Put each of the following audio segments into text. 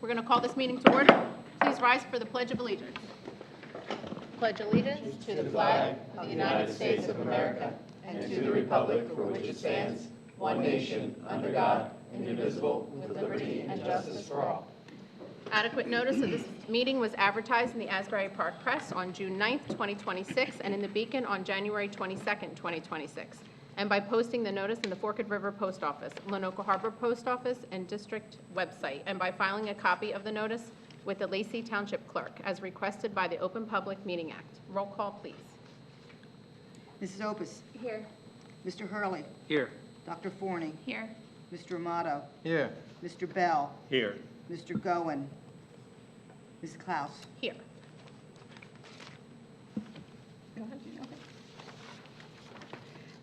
We're going to call this meeting to order. Please rise for the Pledge of Allegiance. Pledge allegiance to the flag of the United States of America and to the republic for which it stands, one nation, under God, indivisible, with liberty and justice for all. Adequate notice of this meeting was advertised in the Asbury Park Press on June 9th, 2026, and in the Beacon on January 22nd, 2026, and by posting the notice in the Forked River Post Office, Lenoka Harbor Post Office, and District website, and by filing a copy of the notice with the Lacey Township Clerk, as requested by the Open Public Meeting Act. Roll call, please. Mrs. Opus. Here. Mr. Hurley. Here. Dr. Forney. Here. Mr. Amato. Here. Mr. Bell. Here. Mr. Goen. Ms. Klaus. Here. Go ahead.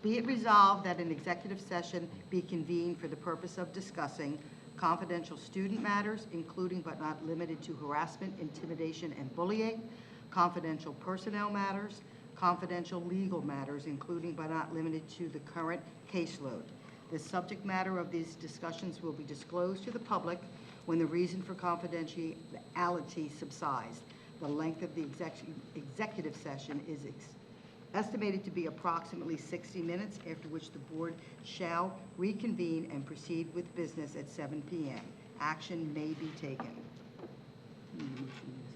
Be it resolved that an executive session be convened for the purpose of discussing confidential student matters, including but not limited to harassment, intimidation, and bullying, confidential personnel matters, confidential legal matters, including but not limited to the current caseload. The subject matter of these discussions will be disclosed to the public when the reason for confidentiality subsides. The length of the executive session is estimated to be approximately 60 minutes, after which the board shall reconvene and proceed with business at 7 p.m. Action may be taken.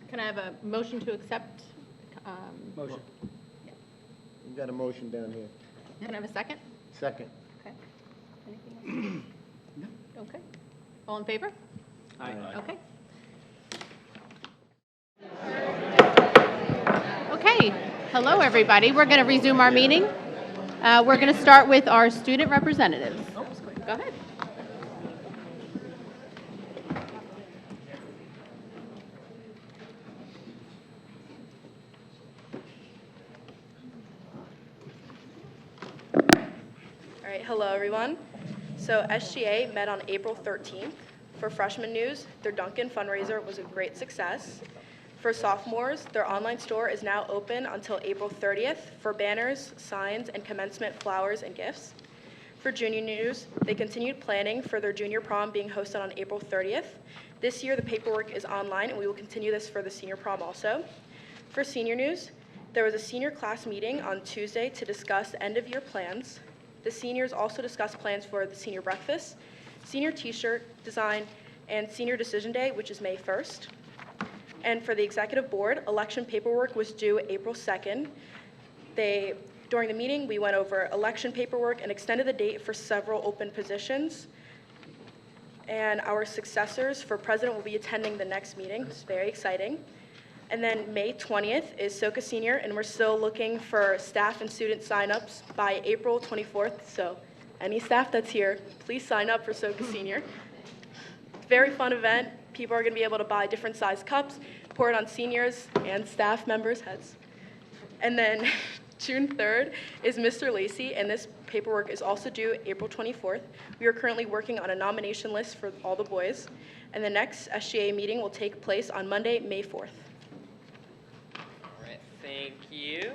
Can I have a motion to accept? Motion. You got a motion down here. Can I have a second? Second. Okay. Anything else? No. Okay. All in favor? Aye. Okay. Okay. Hello, everybody. We're going to resume our meeting. We're going to start with our student representatives. Go ahead. All right, hello everyone. So SGA met on April 13th. For freshman news, their Dunkin' fundraiser was a great success. For sophomores, their online store is now open until April 30th for banners, signs, and commencement flowers and gifts. For junior news, they continued planning for their junior prom being hosted on April 30th. This year, the paperwork is online, and we will continue this for the senior prom also. For senior news, there was a senior class meeting on Tuesday to discuss end-of-year plans. The seniors also discussed plans for the senior breakfast, senior t-shirt design, and senior decision day, which is May 1st. And for the executive board, election paperwork was due April 2nd. During the meeting, we went over election paperwork and extended the date for several open positions. And our successors for president will be attending the next meeting. It's very exciting. And then May 20th is SoCA Senior, and we're still looking for staff and student signups by April 24th. So any staff that's here, please sign up for SoCA Senior. Very fun event. People are going to be able to buy different size cups, pour it on seniors and staff members' heads. And then June 3rd is Mr. Lacey, and this paperwork is also due April 24th. We are currently working on a nomination list for all the boys. And the next SGA meeting will take place on Monday, May 4th. All right, thank you.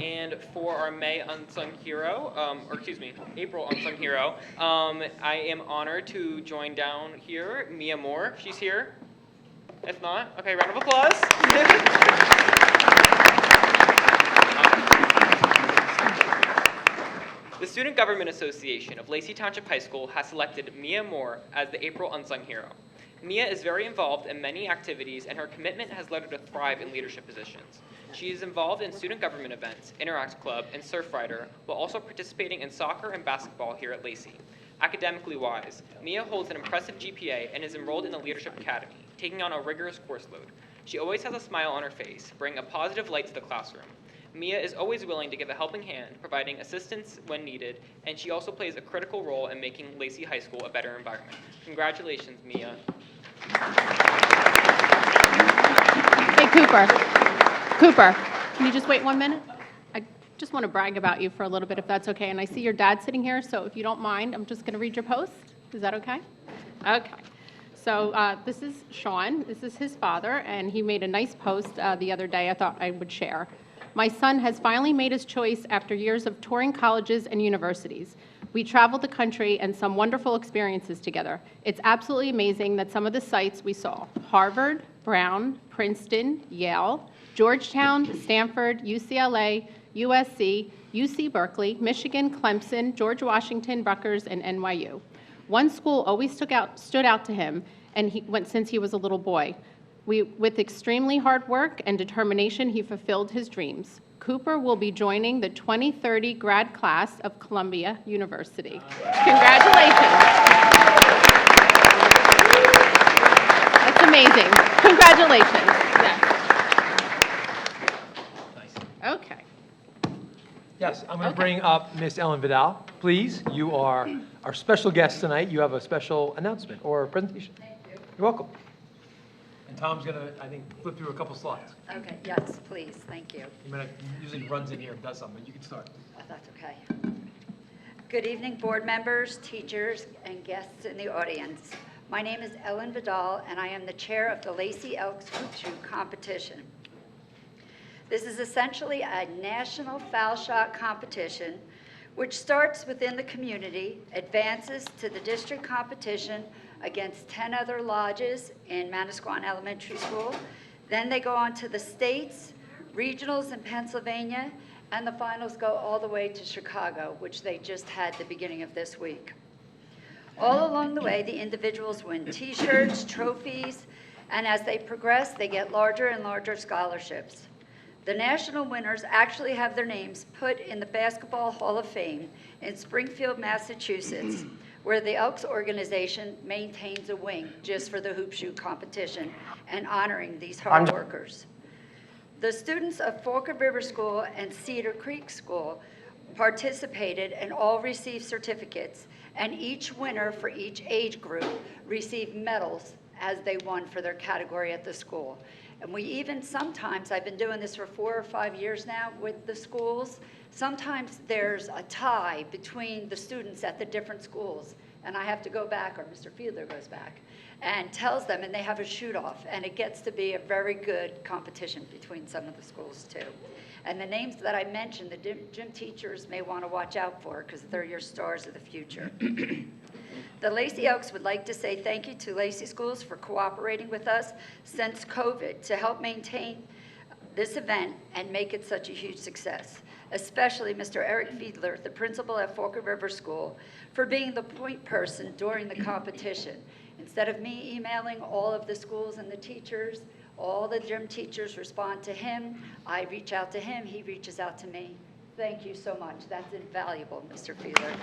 And for our May Unsung Hero, April Unsung Hero, I am honored to join down here Mia Moore. She's here. If not, okay, round of applause. The Student Government Association of Lacey Township High School has selected Mia Moore as the April Unsung Hero. Mia is very involved in many activities, and her commitment has led her to thrive in leadership positions. She is involved in student government events, Interact Club, and Surfrider, while also participating in soccer and basketball here at Lacey. Academically wise, Mia holds an impressive GPA and is enrolled in the Leadership Academy, taking on a rigorous course load. She always has a smile on her face, bringing a positive light to the classroom. Mia is always willing to give a helping hand, providing assistance when needed, and she also plays a critical role in making Lacey High School a better environment. Congratulations, Mia. Hey, Cooper, can you just wait 1 minute? I just want to brag about you for a little bit, if that's okay. And I see your dad sitting here, so if you don't mind, I'm just going to read your post. Is that okay? Okay. So this is Sean. This is his father, and he made a nice post the other day I thought I would share. My son has finally made his choice after years of touring colleges and universities. We traveled the country and some wonderful experiences together. It's absolutely amazing that some of the sites we saw: Harvard, Brown, Princeton, Yale, Georgetown, Stanford, UCLA, USC, UC Berkeley, Michigan, Clemson, George Washington, Rutgers, and NYU. One school always stood out to him, and he went since he was a little boy. With extremely hard work and determination, he fulfilled his dreams. Cooper will be joining the 2030 grad class of Columbia University. Congratulations. That's amazing. Congratulations. Yes. Okay. Yes, I'm going to bring up Miss Ellen Vidal. Please, you are our special guest tonight. You have a special announcement or presentation. Thank you. You're welcome. And Tom's going to, I think, flip through a couple slides. Okay, yes, please, thank you. He usually runs in here and does something, but you can start. Oh, that's okay. Good evening, board members, teachers, and guests in the audience. My name is Ellen Vidal, and I am the chair of the Lacey Elks Hoop Shoot Competition. This is essentially a national foul shot competition which starts within the community, advances to the district competition against 10 other lodges in Manasquan Elementary School. Then they go on to the states, regionals in Pennsylvania, and the finals go all the way to Chicago, which they just had the beginning of this week. All along the way, the individuals win t-shirts, trophies, and as they progress, they get larger and larger scholarships. The national winners actually have their names put in the Basketball Hall of Fame in Springfield, Massachusetts, where the Elks organization maintains a wing just for the hoop shoot competition and honoring these hard workers. The students of Forked River School and Cedar Creek School participated and all received certificates, and each winner for each age group received medals as they won for their category at the school. And we even sometimes, I've been doing this for 4 or 5 years now with the schools, sometimes there's a tie between the students at the different schools, and I have to go back, or Mr. Fiedler goes back, and tells them, and they have a shoot-off, and it gets to be a very good competition between some of the schools too. And the names that I mentioned, the gym teachers may want to watch out for, because they're your stars of the future. The Lacey Elks would like to say thank you to Lacey Schools for cooperating with us since COVID to help maintain this event and make it such a huge success, especially Mr. Eric Fiedler, the principal at Forked River School, for being the point person during the competition. Instead of me emailing all of the schools and the teachers, all the gym teachers respond to him. I reach out to him, he reaches out to me. Thank you so much. That's invaluable, Mr. Fiedler.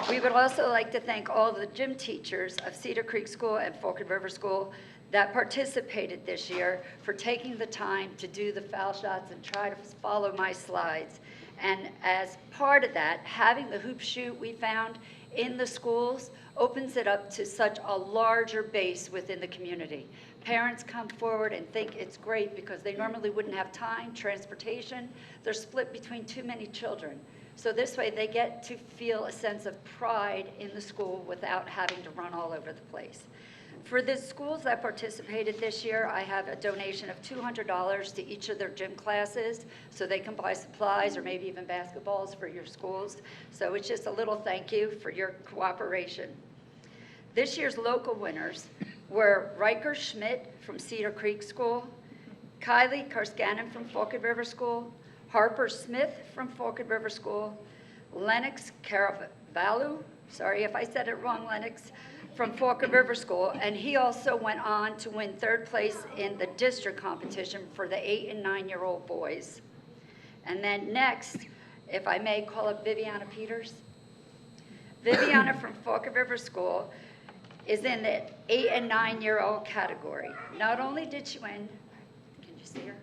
We would also like to thank all the gym teachers of Cedar Creek School and Forked River School that participated this year for taking the time to do the foul shots and try to follow my slides. And as part of that, having the hoop shoot we found in the schools opens it up to such a larger base within the community. Parents come forward and think it's great because they normally wouldn't have time, transportation. They're split between too many children. So this way they get to feel a sense of pride in the school without having to run all over the place. For the schools that participated this year, I have a donation of $200 to each of their gym classes so they can buy supplies or maybe even basketballs for your schools. So it's just a little thank you for your cooperation. This year's local winners were Riker Schmidt from Cedar Creek School, Kylie Karskanen from Forked River School, Harper Smith from Forked River School, Lennox Caravalu, sorry if I said it wrong, Lennox, from Forked River School, and he also went on to win 3rd place in the district competition for the 8- and 9-year-old boys. And then next, if I may call up Viviana Peters. Viviana from Forked River School is in the 8- and 9-year-old category. Not only did she win, can you see her?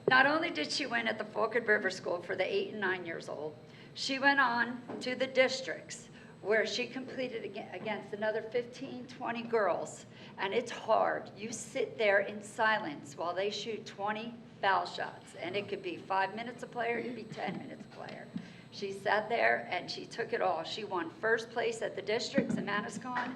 Not only did she win at the Forked River School for the 8 and 9 years old, she went on to the districts where she competed against another 15, 20 girls. And it's hard. You sit there in silence while they shoot 20 foul shots. And it could be 5 minutes a player, it could be 10 minutes a player. She sat there and she took it all. She won 1st place at the districts in Manasquan.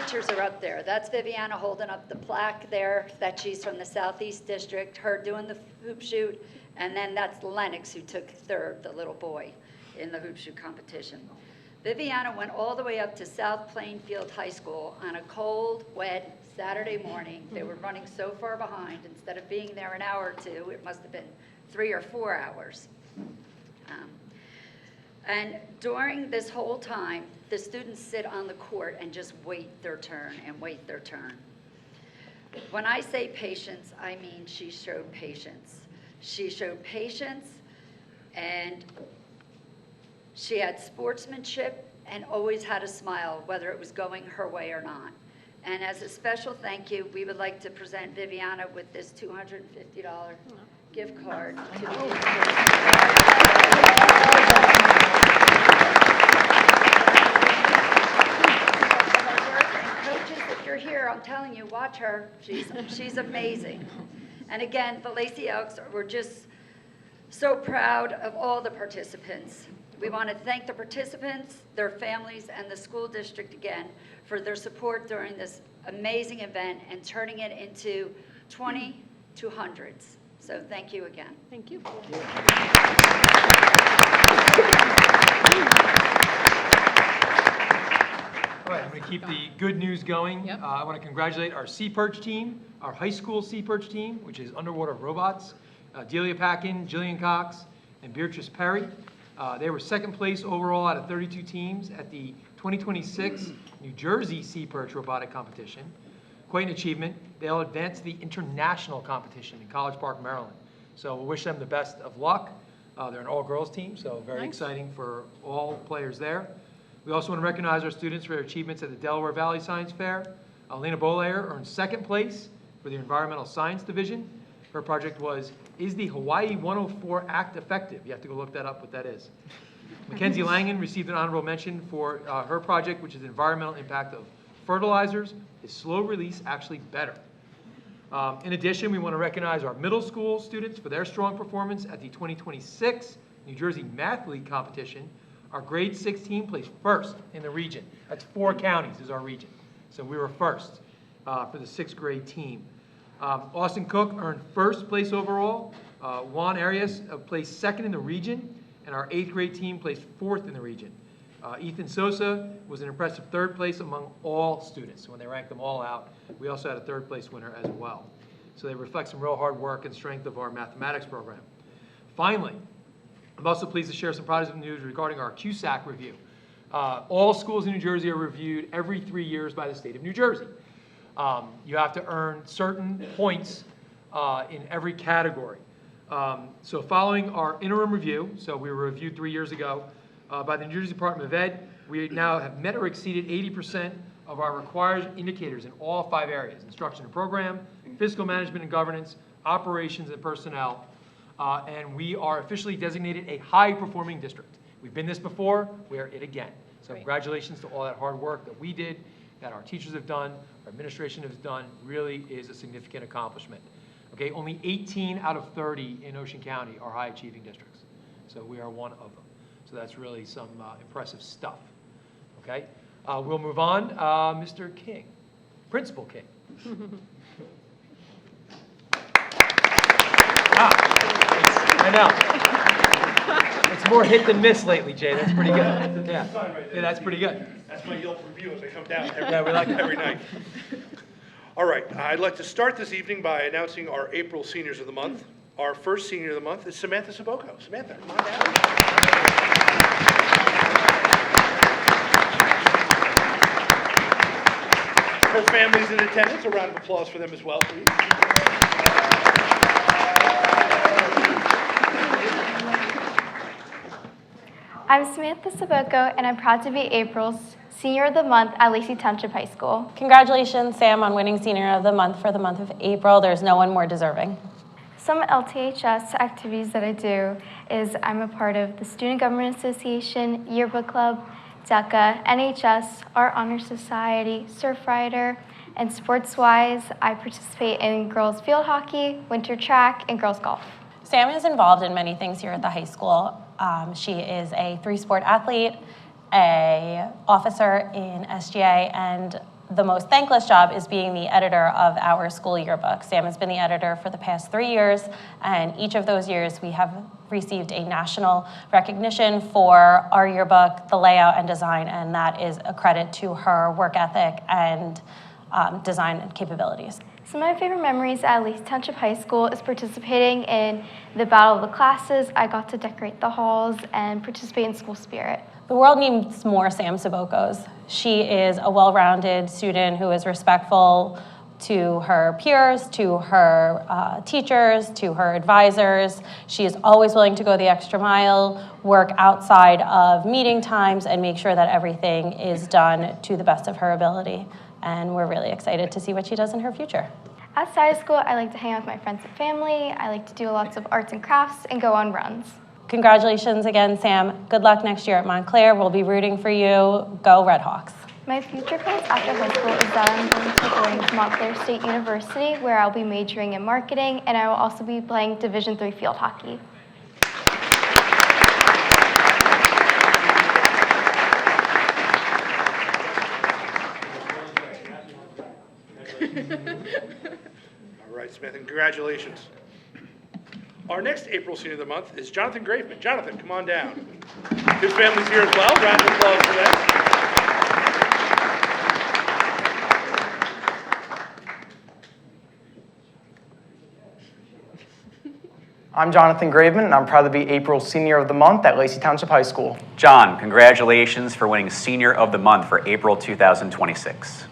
pictures are up there. That's Viviana holding up the plaque there, that she's from the Southeast District, her doing the hoop shoot, and then that's Lennox, who took third, the little boy, in the hoop shoot competition. Viviana went all the way up to South Plainfield High School on a cold, wet Saturday morning. They were running so far behind. Instead of being there an hour or two, it must have been 3 or 4 hours. And during this whole time, the students sit on the court and just wait their turn and wait their turn. When I say patience, I mean she showed patience. She showed patience, and she had sportsmanship and always had a smile, whether it was going her way or not. And as a special thank you, we would like to present Viviana with this $250 gift card to the coaches, if you're here, I'm telling you, watch her. She's amazing. And again, the Lacey Elks were just so proud of all the participants. We want to thank the participants, their families, and the school district again for their support during this amazing event and turning it into 20 to hundreds. So thank you again. Thank you. All right, I'm going to keep the good news going. Yep. I want to congratulate our Sea Perch team, our high school Sea Perch team, which is Underwater Robots, Delia Packin, Jillian Cox, and Beatrice Perry. They were second place overall out of 32 teams at the 2026 New Jersey Sea Perch Robotic Competition. Quite an achievement. They'll advance to the international competition in College Park, Maryland. So we wish them the best of luck. They're an all-girls team, so very Nice. exciting for all players there. We also want to recognize our students for their achievements at the Delaware Valley Science Fair. Lena Bolayer earned second place for the Environmental Science Division. Her project was, is the Hawaii 104 Act effective? You have to go look that up, what that is. Mackenzie Langen received an honorable mention for her project, which is the environmental impact of fertilizers. Is slow release actually better? In addition, we want to recognize our middle school students for their strong performance at the 2026 New Jersey Math League competition. Our grade 6 team placed first in the region. That's 4 counties is our region. So we were first for the 6th grade team. Austin Cook earned first place overall. Juan Arias placed second in the region, and our 8th grade team placed 4th in the region. Ethan Sosa was an impressive 3rd place among all students. When they ranked them all out, we also had a 3rd place winner as well. So they reflect some real hard work and strength of our mathematics program. Finally, I'm also pleased to share some positive news regarding our CUSAC review. All schools in New Jersey are reviewed every 3 years by the state of New Jersey. You have to earn certain points in every category. So following our interim review, so we were reviewed 3 years ago by the New Jersey Department of Ed, we now have met or exceeded 80% of our required indicators in all 5 areas: instruction and program, fiscal management and governance, operations and personnel, and we are officially designated a high-performing district. We've been this before, we are it again. So Great. congratulations to all that hard work that we did, that our teachers have done, our administration has done, really is a significant accomplishment. Okay, only 18 out of 30 in Ocean County are high-achieving districts. So we are one of them. So that's really some impressive stuff. Okay, we'll move on. Mr. King, Principal King. I know. It's more hit than miss lately, Jay. That's pretty good. Yeah, yeah, that's pretty good. That's my Yelp review as I come down Yeah, we like it. every night. All right, I'd like to start this evening by announcing our April Seniors of the Month. Our first Senior of the Month is Samantha Saboko. Samantha, come on down. Her family's in attendance. A round of applause for them as well, please. I'm Samantha Saboko, and I'm proud to be April's Senior of the Month at Lacey Township High School. Congratulations, Sam, on winning Senior of the Month for the month of April. There's no one more deserving. Some LTHS activities that I do is I'm a part of the Student Government Association, Yearbook Club, DECA, NHS, Art Honor Society, Surfrider, and sports-wise, I participate in girls field hockey, winter track, and girls golf. Sam is involved in many things here at the high school. She is a 3-sport athlete, a officer in SGA, and the most thankless job is being the editor of our school yearbook. Sam has been the editor for the past 3 years, and each of those years we have received a national recognition for our yearbook, the layout and design, and that is a credit to her work ethic and design capabilities. Some of my favorite memories at Lacey Township High School is participating in the Battle of the Classes. I got to decorate the halls and participate in school spirit. The world needs more Sam Sabokos. She is a well-rounded student who is respectful to her peers, to her teachers, to her advisors. She is always willing to go the extra mile, work outside of meeting times, and make sure that everything is done to the best of her ability. And we're really excited to see what she does in her future. Outside of school, I like to hang out with my friends and family. I like to do lots of arts and crafts and go on runs. Congratulations again, Sam. Good luck next year at Montclair. We'll be rooting for you. Go Redhawks. My future plans after high school is that I'm going to go to Montclair State University, where I'll be majoring in marketing, and I will also be playing Division III field hockey. All right, Samantha, congratulations. Our next April Senior of the Month is Jonathan Graveman. Jonathan, come on down. His family's here as well. Round of applause for them. I'm Jonathan Graveman, and I'm proud to be April Senior of the Month at Lacey Township High School. John, congratulations for winning Senior of the Month for April 2026.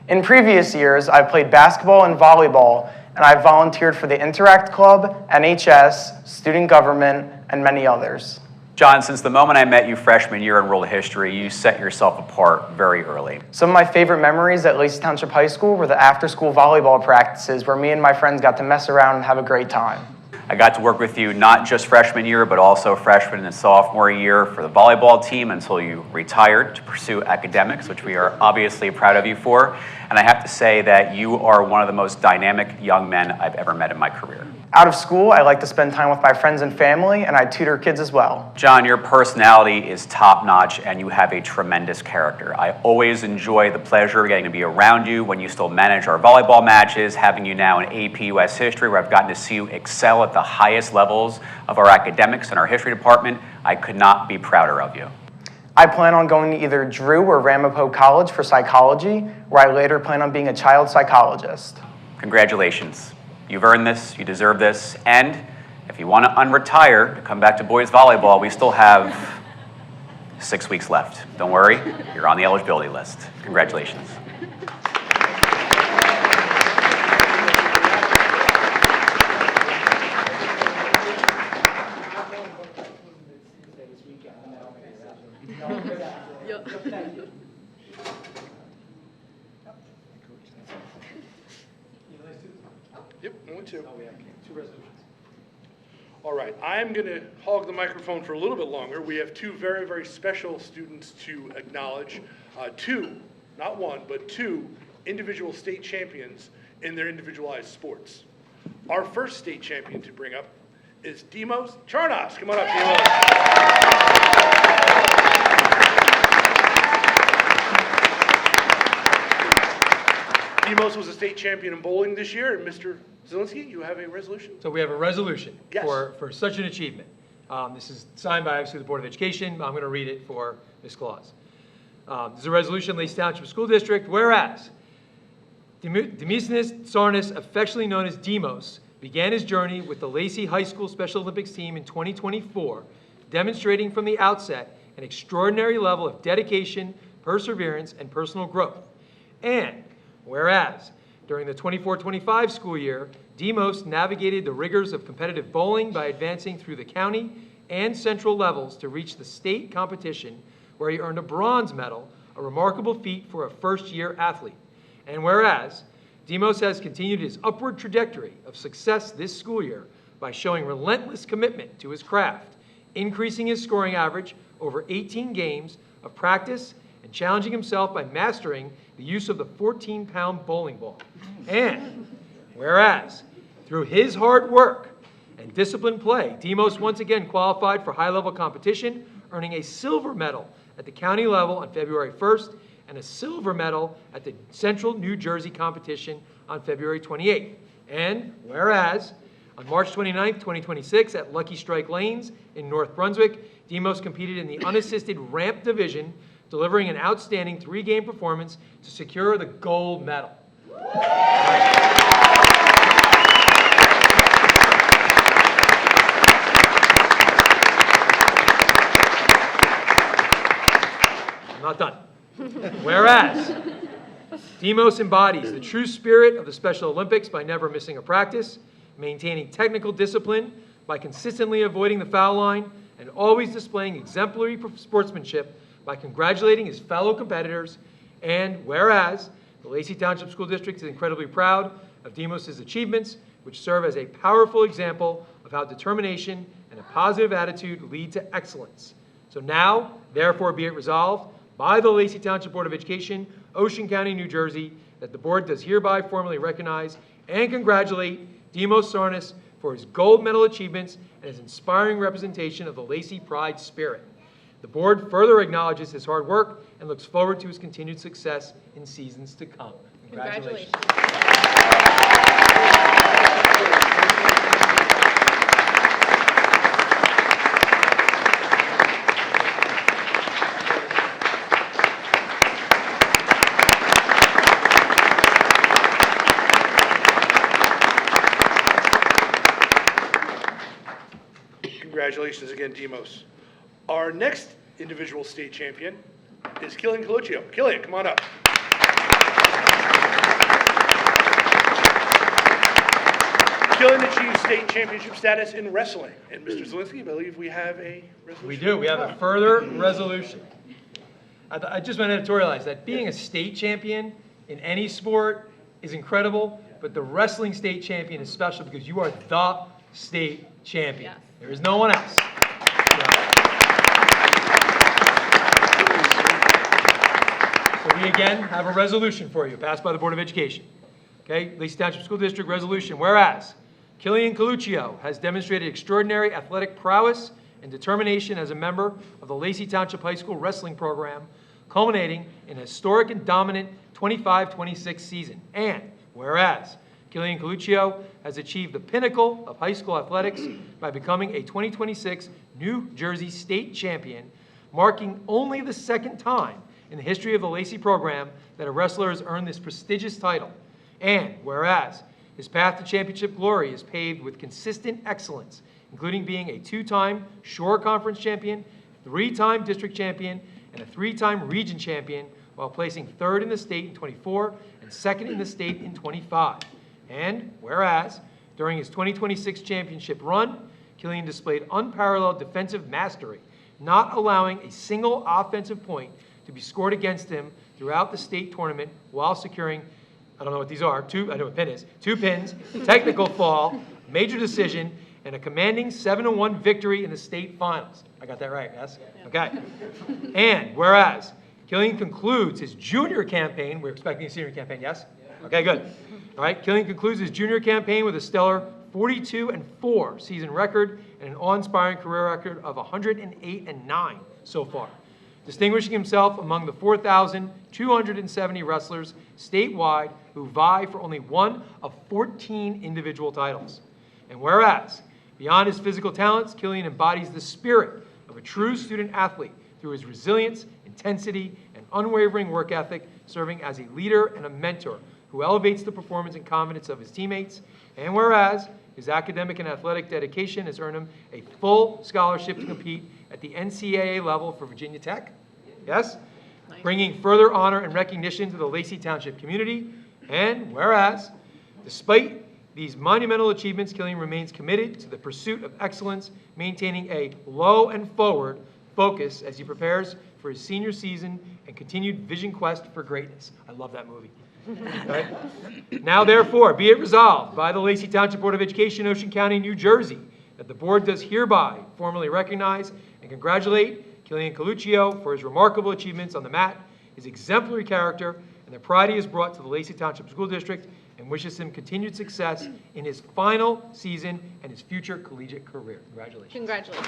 In previous years, I've played basketball and volleyball, and I've volunteered for the Interact Club, NHS, Student Government, and many others. John, since the moment I met you freshman year in world history, you set yourself apart very early. Some of my favorite memories at Lacey Township High School were the after-school volleyball practices where me and my friends got to mess around and have a great time. I got to work with you not just freshman year, but also freshman and sophomore year for the volleyball team until you retired to pursue academics, which we are obviously proud of you for. And I have to say that you are one of the most dynamic young men I've ever met in my career. Out of school, I like to spend time with my friends and family, and I tutor kids as well. John, your personality is top-notch, and you have a tremendous character. I always enjoy the pleasure of getting to be around you when you still manage our volleyball matches, having you now in AP US History, where I've gotten to see you excel at the highest levels of our academics in our history department. I could not be prouder of you. I plan on going to either Drew or Ramapo College for psychology, where I later plan on being a child psychologist. Congratulations. You've earned this, you deserve this, and if you want to unretire to come back to boys volleyball, we still have 6 weeks left. Don't worry, you're on the eligibility list. Congratulations. Yep, only two. All right, I'm going to hog the microphone for a little bit longer. We have two very, very special students to acknowledge. Two, not one, but two individual state champions in their individualized sports. Our first state champion to bring up is Demos Charnas. Come on up, Demos. Demos was a state champion in bowling this year, and Mr. Zielinski, you have a resolution? So we have a resolution Yes. for such an achievement. This is signed by obviously the Board of Education. I'm going to read it for Ms. Claus. This is a resolution, Lacey Township School District, whereas Demosthenes Sarnas, affectionately known as Demos, began his journey with the Lacey High School Special Olympics team in 2024, demonstrating from the outset an extraordinary level of dedication, perseverance, and personal growth. And whereas during the 24-25 school year, Demos navigated the rigors of competitive bowling by advancing through the county and central levels to reach the state competition, where he earned a bronze medal, a remarkable feat for a first-year athlete. And whereas Demos has continued his upward trajectory of success this school year by showing relentless commitment to his craft, increasing his scoring average over 18 games of practice and challenging himself by mastering the use of the 14-pound bowling ball. And whereas through his hard work and disciplined play, Demos once again qualified for high-level competition, earning a silver medal at the county level on February 1st and a silver medal at the Central New Jersey competition on February 28th. And whereas, on March 29th, 2026, at Lucky Strike Lanes in North Brunswick, Demos competed in the unassisted ramp division, delivering an outstanding 3-game performance to secure the gold medal. I'm not done. Whereas, Demos embodies the true spirit of the Special Olympics by never missing a practice, maintaining technical discipline by consistently avoiding the foul line, and always displaying exemplary sportsmanship by congratulating his fellow competitors. And whereas, the Lacey Township School District is incredibly proud of Demos' achievements, which serve as a powerful example of how determination and a positive attitude lead to excellence. So now, therefore, be it resolved by the Lacey Township Board of Education, Ocean County, New Jersey, that the board does hereby formally recognize and congratulate Demos Sarnas for his gold medal achievements and his inspiring representation of the Lacey Pride spirit. The board further acknowledges his hard work and looks forward to his continued success in seasons to come. Congratulations. Congratulations again, Demos. Our next individual state champion is Killian Coluccio. Killian, come on up. Killian achieved state championship status in wrestling. And Mr. Zielinski, I believe we have a resolution. We do. We have a further resolution. I just want to editorialize that being a state champion in any sport is incredible, but the wrestling state champion is special because you are the state champion. Yes. There is no one else. So we again have a resolution for you, passed by the Board of Education. Okay, Lacey Township School District resolution. Whereas Killian Coluccio has demonstrated extraordinary athletic prowess and determination as a member of the Lacey Township High School wrestling program, culminating in a historic and dominant 25-26 season. And whereas Killian Coluccio has achieved the pinnacle of high school athletics by becoming a 2026 New Jersey state champion, marking only the second time in the history of the Lacey program that a wrestler has earned this prestigious title. And whereas his path to championship glory is paved with consistent excellence, including being a 2-time Shore Conference champion, 3-time district champion, and a 3-time region champion, while placing 3rd in the state in 24 and 2nd in the state in 25. And whereas, during his 2026 championship run, Killian displayed unparalleled defensive mastery, not allowing a single offensive point to be scored against him throughout the state tournament while securing, I don't know what these are, I know what pin is, 2 pins, technical fall, major decision, and a commanding 7-1 victory in the state finals. I got that right, yes? Okay. And whereas, Killian concludes his junior campaign, we're expecting a senior campaign, yes? Okay, good. All right, Killian concludes his junior campaign with a stellar 42-4 season record and an awe-inspiring career record of 108-9 so far, distinguishing himself among the 4,270 wrestlers statewide who vie for only one of 14 individual titles. And whereas, beyond his physical talents, Killian embodies the spirit of a true student athlete through his resilience, intensity, and unwavering work ethic, serving as a leader and a mentor who elevates the performance and confidence of his teammates. And whereas his academic and athletic dedication has earned him a full scholarship to compete at the NCAA level for Virginia Tech. Yes? Nice. Bringing further honor and recognition to the Lacey Township community. And whereas, despite these monumental achievements, Killian remains committed to the pursuit of excellence, maintaining a low and forward focus as he prepares for his senior season and continued vision quest for greatness. I love that movie. Right? Now, therefore, be it resolved by the Lacey Township Board of Education, Ocean County, New Jersey, that the board does hereby formally recognize and congratulate Killian Coluccio for his remarkable achievements on the mat, his exemplary character, and the pride he has brought to the Lacey Township School District, and wishes him continued success in his final season and his future collegiate career. Congratulations. Congratulations.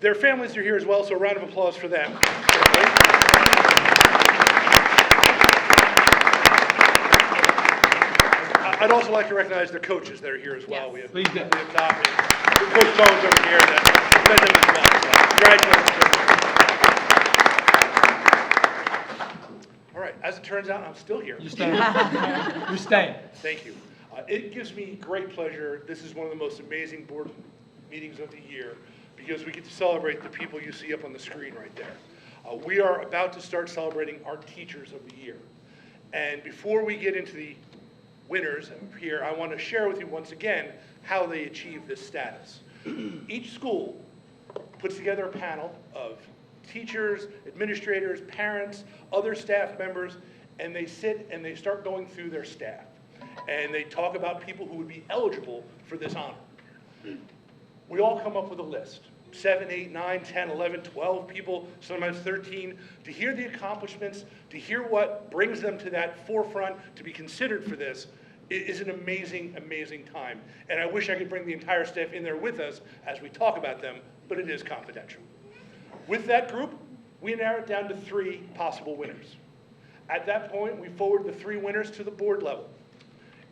Their families are here as well, so a round of applause for them. I'd also like to recognize the coaches that are here as well. Yes. We have Please do. Coach Bones over here that led them as well. So congratulations. All right, as it turns out, I'm still here. You're staying. You're staying. Thank you. It gives me great pleasure. This is one of the most amazing board meetings of the year because we get to celebrate the people you see up on the screen right there. We are about to start celebrating our teachers of the year. And before we get into the winners here, I want to share with you once again how they achieve this status. Each school puts together a panel of teachers, administrators, parents, other staff members, and they sit and they start going through their staff. And they talk about people who would be eligible for this honor. We all come up with a list, 7, 8, 9, 10, 11, 12 people, sometimes 13, to hear the accomplishments, to hear what brings them to that forefront, to be considered for this. It is an amazing, amazing time. And I wish I could bring the entire staff in there with us as we talk about them, but it is confidential. With that group, we narrow it down to 3 possible winners. At that point, we forward the 3 winners to the board level.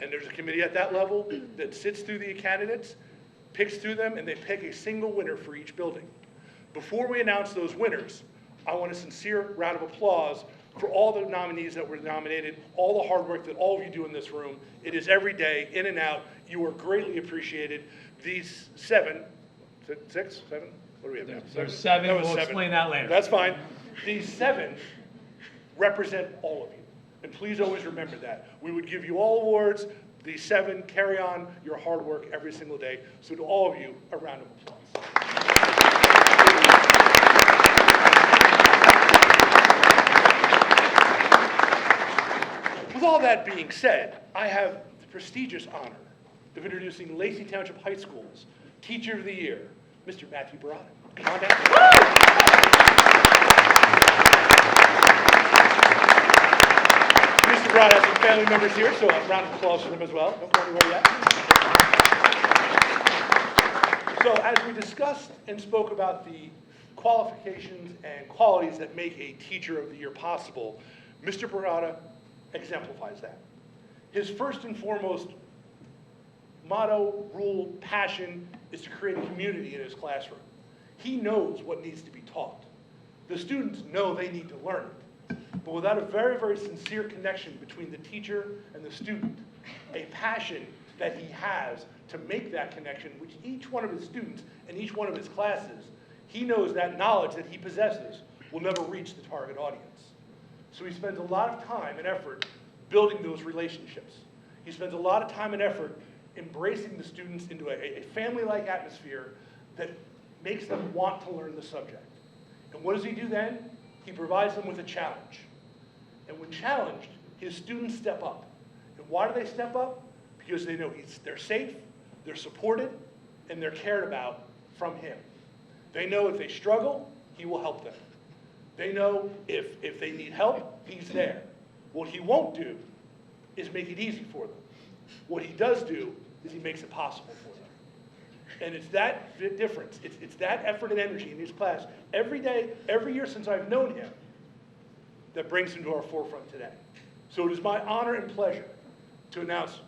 And there's a committee at that level that sits through the candidates, picks through them, and they pick a single winner for each building. Before we announce those winners, I want a sincere round of applause for all the nominees that were nominated, all the hard work that all of you do in this room. It is every day, in and out. You are greatly appreciated. These 7, 6, 7? What do we have now? There's 7. That was We'll 7. explain that later. That's fine. These 7 represent all of you. And please always remember that. We would give you all awards. These 7 carry on your hard work every single day. So to all of you, a round of applause. With all that being said, I have the prestigious honor of introducing Lacey Township High School's Teacher of the Year, Mr. Matthew Barada. Come on down. Mr. Barada has some family members here, so a round of applause for them as well. Don't go anywhere yet. So as we discussed and spoke about the qualifications and qualities that make a Teacher of the Year possible, Mr. Barada exemplifies that. His first and foremost motto, rule, passion is to create a community in his classroom. He knows what needs to be taught. The students know they need to learn it. But without a very, very sincere connection between the teacher and the student, a passion that he has to make that connection, which each one of his students and each one of his classes, he knows that knowledge that he possesses will never reach the target audience. So he spends a lot of time and effort building those relationships. He spends a lot of time and effort embracing the students into a family-like atmosphere that makes them want to learn the subject. And what does he do then? He provides them with a challenge. And when challenged, his students step up. And why do they step up? Because they know they're safe, they're supported, and they're cared about from him. They know if they struggle, he will help them. They know if they need help, he's there. What he won't do is make it easy for them. What he does do is he makes it possible for them. And it's that difference. It's that effort and energy in his class every day, every year since I've known him that brings him to our forefront today. So it is my honor and pleasure to announce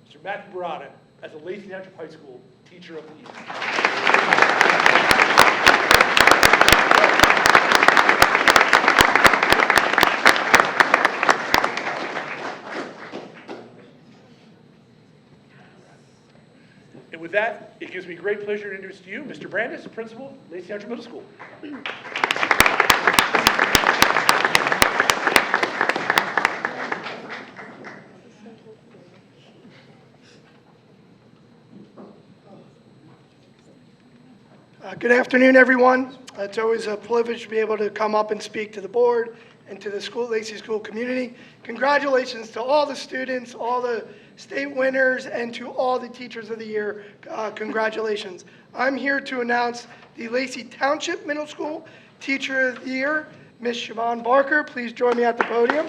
Mr. Matthew Barada as the Lacey Township High School Teacher of the Year. And with that, it gives me great pleasure to introduce to you Mr. Brandis, Principal, Lacey Township Middle School. Good afternoon, everyone. It's always a privilege to be able to come up and speak to the board and to the Lacey School community. Congratulations to all the students, all the state winners, and to all the Teachers of the Year. Congratulations. I'm here to announce the Lacey Township Middle School Teacher of the Year, Ms. Siobhan Barker. Please join me at the podium.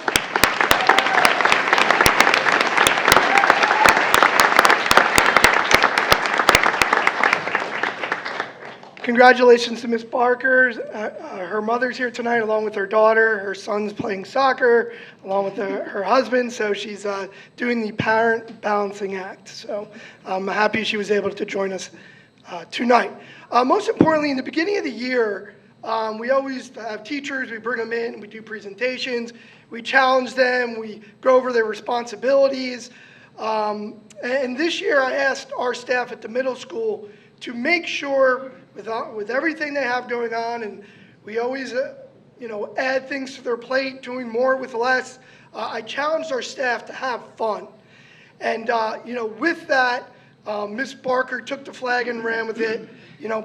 Congratulations to Ms. Barker. Her mother's here tonight along with her daughter. Her son's playing soccer along with her husband, so she's doing the parent balancing act. So I'm happy she was able to join us tonight. Most importantly, in the beginning of the year, we always have teachers, we bring them in, we do presentations, we challenge them, we go over their responsibilities. And this year I asked our staff at the middle school to make sure with everything they have going on, and we always add things to their plate, doing more with less, I challenged our staff to have fun. And with that, Ms. Barker took the flag and ran with it,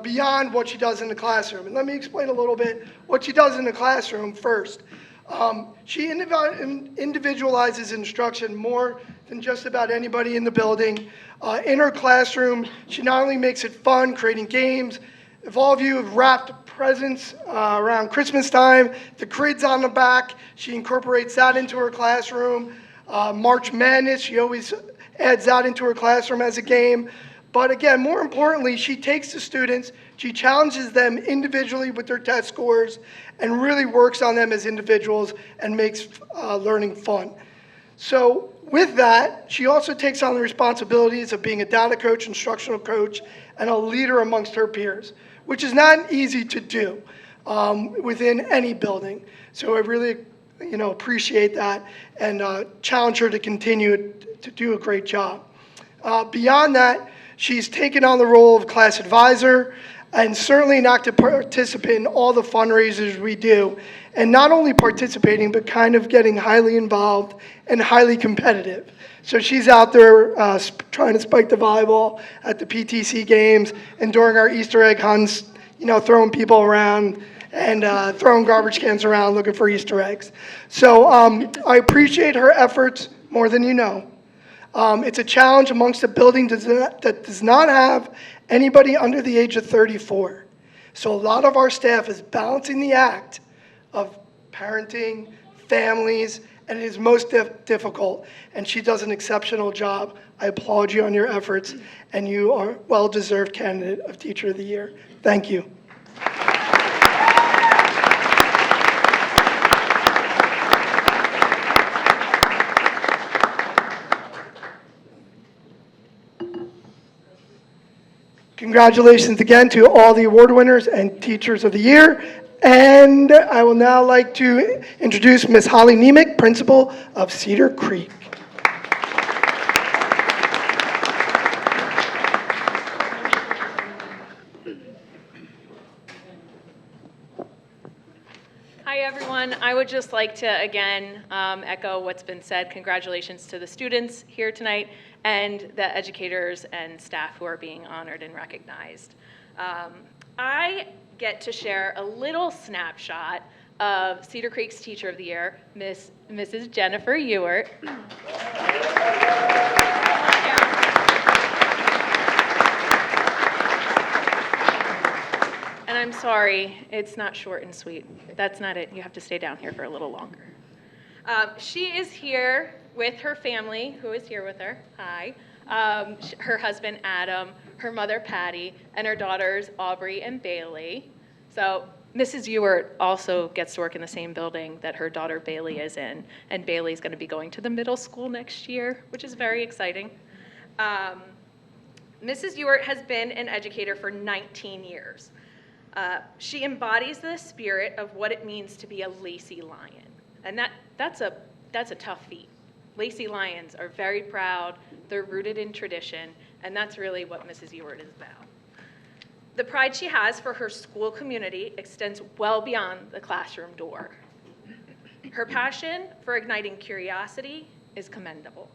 beyond what she does in the classroom. And let me explain a little bit what she does in the classroom first. She individualizes instruction more than just about anybody in the building. In her classroom, she not only makes it fun, creating games. If all of you have wrapped presents around Christmas time, the grids on the back, she incorporates that into her classroom. March Madness, she always adds that into her classroom as a game. But again, more importantly, she takes the students, she challenges them individually with their test scores, and really works on them as individuals and makes learning fun. So with that, she also takes on the responsibilities of being a data coach, instructional coach, and a leader amongst her peers, which is not easy to do within any building. So I really appreciate that and challenge her to continue to do a great job. Beyond that, she's taken on the role of class advisor and certainly an active participant in all the fundraisers we do. And not only participating, but kind of getting highly involved and highly competitive. So she's out there trying to spike the volleyball at the PTC games and during our Easter egg hunts, throwing people around and throwing garbage cans around looking for Easter eggs. So I appreciate her efforts more than you know. It's a challenge amongst a building that does not have anybody under the age of 34. So a lot of our staff is balancing the act of parenting, families, and it is most difficult. And she does an exceptional job. I applaud you on your efforts, and you are a well-deserved candidate of Teacher of the Year. Thank you. Congratulations again to all the award winners and Teachers of the Year. And I will now like to introduce Ms. Holly Nemec, Principal of Cedar Creek. Hi, everyone. I would just like to, again, echo what's been said. Congratulations to the students here tonight and the educators and staff who are being honored and recognized. I get to share a little snapshot of Cedar Creek's Teacher of the Year, Mrs. Jennifer Ewart. And I'm sorry, it's not short and sweet. That's not it. You have to stay down here for a little longer. She is here with her family, who is here with her. Hi. Her husband, Adam, her mother, Patty, and her daughters, Aubrey and Bailey. So Mrs. Ewart also gets to work in the same building that her daughter Bailey is in, and Bailey's going to be going to the middle school next year, which is very exciting. Mrs. Ewart has been an educator for 19 years. She embodies the spirit of what it means to be a Lacey Lion, and that's a tough feat. Lacey Lions are very proud, they're rooted in tradition, and that's really what Mrs. Ewart is about. The pride she has for her school community extends well beyond the classroom door. Her passion for igniting curiosity is commendable.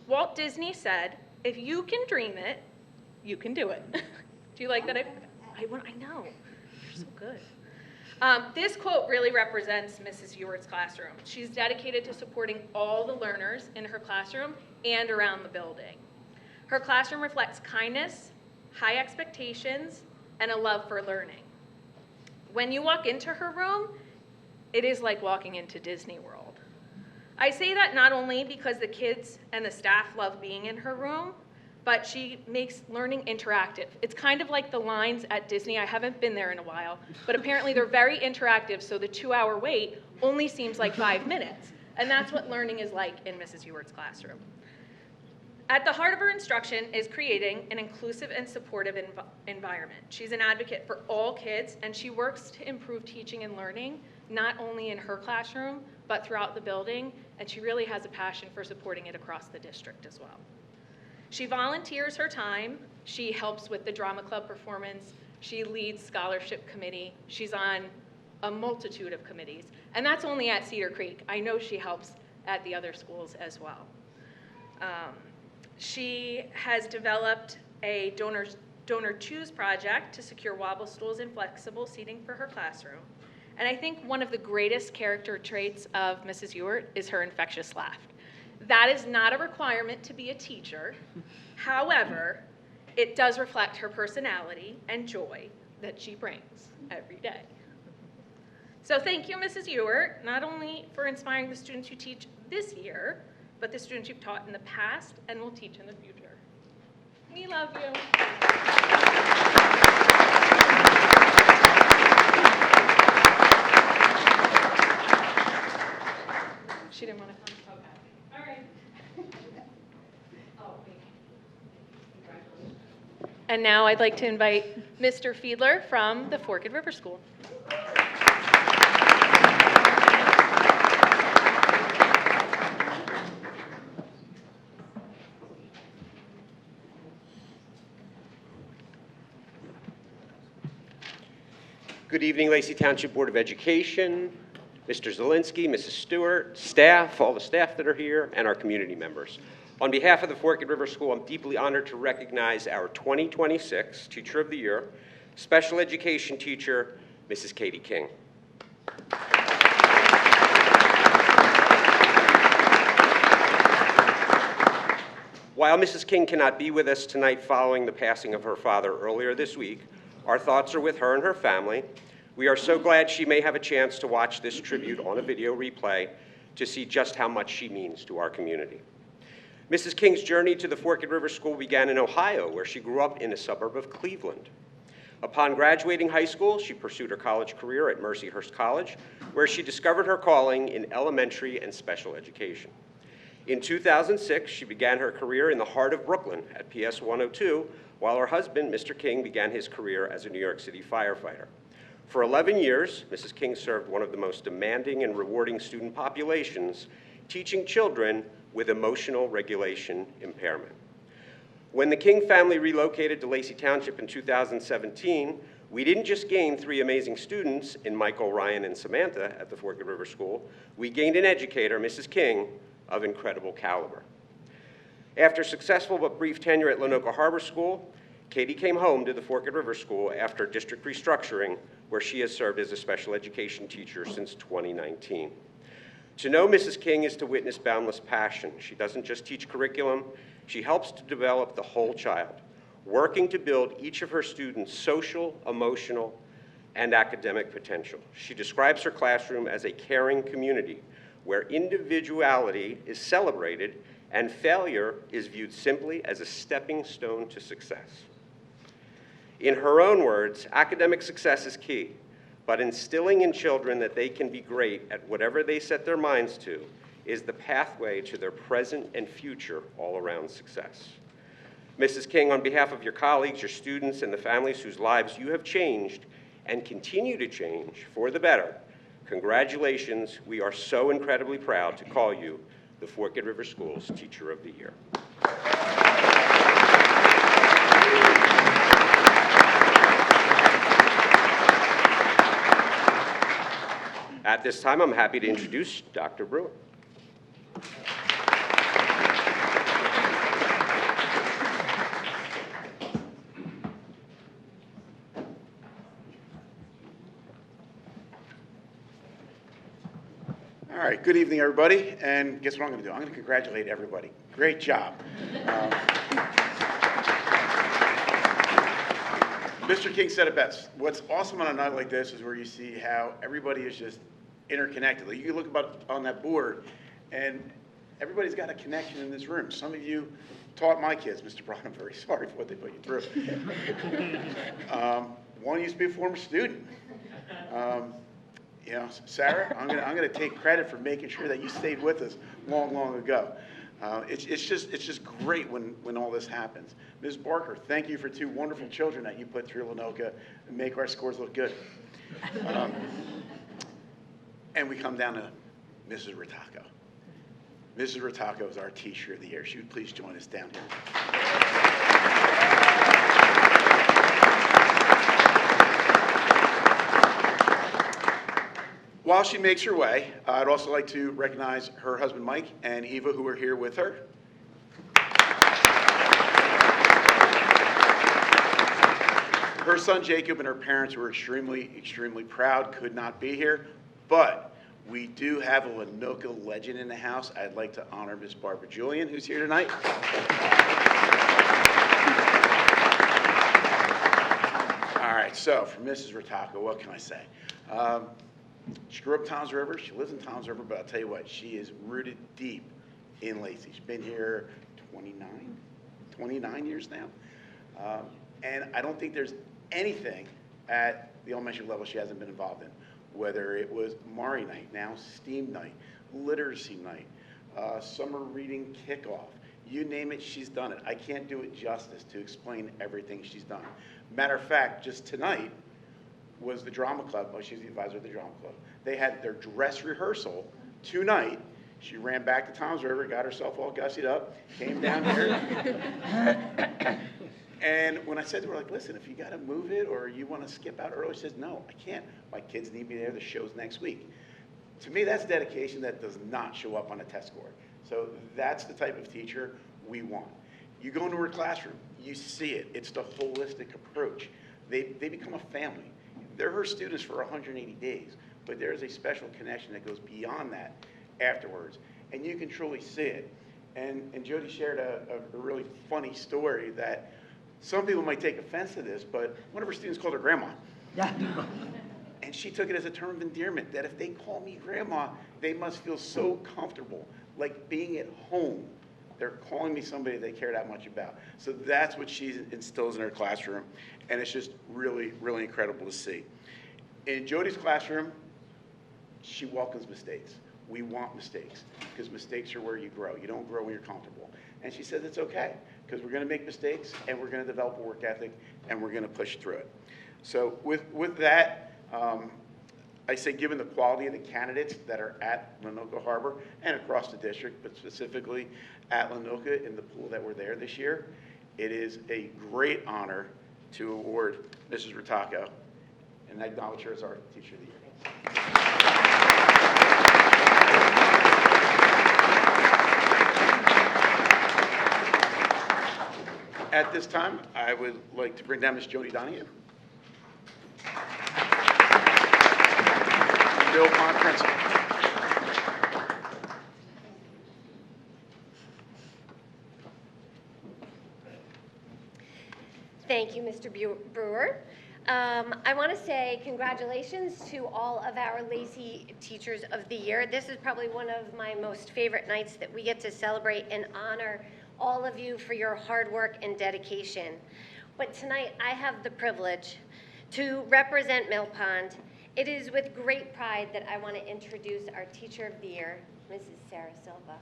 Walt Disney said, "If you can dream it, you can do it." Do you like that? I know, you're so good. This quote really represents Mrs. Ewart's classroom. She's dedicated to supporting all the learners in her classroom and around the building. Her classroom reflects kindness, high expectations, and a love for learning. When you walk into her room, it is like walking into Disney World. I say that not only because the kids and the staff love being in her room, but she makes learning interactive. It's kind of like the lines at Disney. I haven't been there in a while, but apparently they're very interactive, so the 2-hour wait only seems like 5 minutes. And that's what learning is like in Mrs. Ewert's classroom. At the heart of her instruction is creating an inclusive and supportive environment. She's an advocate for all kids, and she works to improve teaching and learning, not only in her classroom, but throughout the building, and she really has a passion for supporting it across the district as well. She volunteers her time, she helps with the drama club performance, she leads scholarship committee, she's on a multitude of committees, and that's only at Cedar Creek. I know she helps at the other schools as well. She has developed a donor choose project to secure wobble stools and flexible seating for her classroom. And I think one of the greatest character traits of Mrs. Ewert is her infectious laugh. That is not a requirement to be a teacher. However, it does reflect her personality and joy that she brings every day. So thank you, Mrs. Ewert, not only for inspiring the students you teach this year, but the students you've taught in the past and will teach in the future. We love you. She didn't want to come? Okay. All right. Oh, wait. And now I'd like to invite Mr. Fiedler from the Forked River School. Good evening, Lacey Township Board of Education, Mr. Zielinski, Mrs. Stewart, staff, all the staff that are here, and our community members. On behalf of the Forked River School, I'm deeply honored to recognize our 2026 Teacher of the Year, Special Education Teacher, Mrs. Katie King. While Mrs. King cannot be with us tonight following the passing of her father earlier this week, our thoughts are with her and her family. We are so glad she may have a chance to watch this tribute on a video replay to see just how much she means to our community. Mrs. King's journey to the Forked River School began in Ohio, where she grew up in a suburb of Cleveland. Upon graduating high school, she pursued her college career at Mercyhurst College, where she discovered her calling in elementary and special education. In 2006, she began her career in the heart of Brooklyn at PS 102, while her husband, Mr. King, began his career as a New York City firefighter. For 11 years, Mrs. King served one of the most demanding and rewarding student populations, teaching children with emotional regulation impairment. When the King family relocated to Lacey Township in 2017, we didn't just gain 3 amazing students in Michael, Ryan, and Samantha at the Forked River School, we gained an educator, Mrs. King, of incredible caliber. After successful but brief tenure at Lenoka Harbor School, Katie came home to the Forked River School after district restructuring, where she has served as a special education teacher since 2019. To know Mrs. King is to witness boundless passion. She doesn't just teach curriculum, she helps to develop the whole child, working to build each of her students' social, emotional, and academic potential. She describes her classroom as a caring community where individuality is celebrated and failure is viewed simply as a stepping stone to success. In her own words, academic success is key, but instilling in children that they can be great at whatever they set their minds to is the pathway to their present and future all-around success. Mrs. King, on behalf of your colleagues, your students, and the families whose lives you have changed and continue to change for the better, congratulations. We are so incredibly proud to call you the Forked River School's Teacher of the Year. At this time, I'm happy to introduce Dr. Brewer. All right, good evening, everybody. And guess what I'm going to do? I'm going to congratulate everybody. Great job. Mr. King said it best. What's awesome on a night like this is where you see how everybody is just interconnected. Like you can look on that board, and everybody's got a connection in this room. Some of you taught my kids, Mr. Brown, I'm very sorry for what they put you through. One used to be a former student. You know, Sarah, I'm gonna take credit for making sure that you stayed with us long, long ago. It's just great when all this happens. Ms. Barker, thank you for 2 wonderful children that you put through Lenoka and make our scores look good. And we come down to Mrs. Rataco. Mrs. Rataco is our Teacher of the Year. She would please join us down here. While she makes her way, I'd also like to recognize her husband, Mike, and Eva, who are here with her. Her son, Jacob, and her parents were extremely, extremely proud, could not be here, but we do have a Lenoka legend in the house. I'd like to honor Miss Barbara Julian, who's here tonight. All right, so for Mrs. Rataco, what can I say? She grew up in Toms River. She lives in Toms River, but I'll tell you what, she is rooted deep in Lacey. She's been here 29 years now. And I don't think there's anything at the elementary level she hasn't been involved in, whether it was Mari Night, now STEAM Night, Literacy Night, Summer Reading Kickoff. You name it, she's done it. I can't do it justice to explain everything she's done. Matter of fact, just tonight, was the drama club. Well, she's the advisor of the drama club. They had their dress rehearsal tonight. She ran back to Toms River, got herself all gussied up, came down here. And when I said to her, like, listen, if you got to move it or you want to skip out early, she says, no, I can't. My kids need me there. The show's next week. To me, that's dedication that does not show up on a test score. So that's the type of teacher we want. You go into her classroom, you see it. It's the holistic approach. They become a family. They're her students for 180 days, but there's a special connection that goes beyond that afterwards, and you can truly see it. And Jody shared a really funny story that some people might take offense to this, but one of her students called her grandma. Yeah. And she took it as a term of endearment, that if they call me grandma, they must feel so comfortable, like being at home. They're calling me somebody they care that much about. So that's what she instills in her classroom, and it's just really, really incredible to see. In Jody's classroom, she welcomes mistakes. We want mistakes, because mistakes are where you grow. You don't grow when you're comfortable. And she says it's okay, because we're going to make mistakes, and we're going to develop a work ethic, and we're going to push through it. So with that, I say given the quality of the candidates that are at Lenoka Harbor and across the district, but specifically at Lenoka in the pool that were there this year, it is a great honor to award Mrs. Rataco and acknowledge her as our Teacher of the Year. At this time, I would like to bring down Ms. Jody Donahue. Bill Pond, Principal. Thank you, Mr. Brewer. I want to say congratulations to all of our Lacey Teachers of the Year. This is probably one of my most favorite nights that we get to celebrate and honor all of you for your hard work and dedication. But tonight I have the privilege to represent Mill Pond. It is with great pride that I want to introduce our Teacher of the Year, Mrs. Sarah Silva.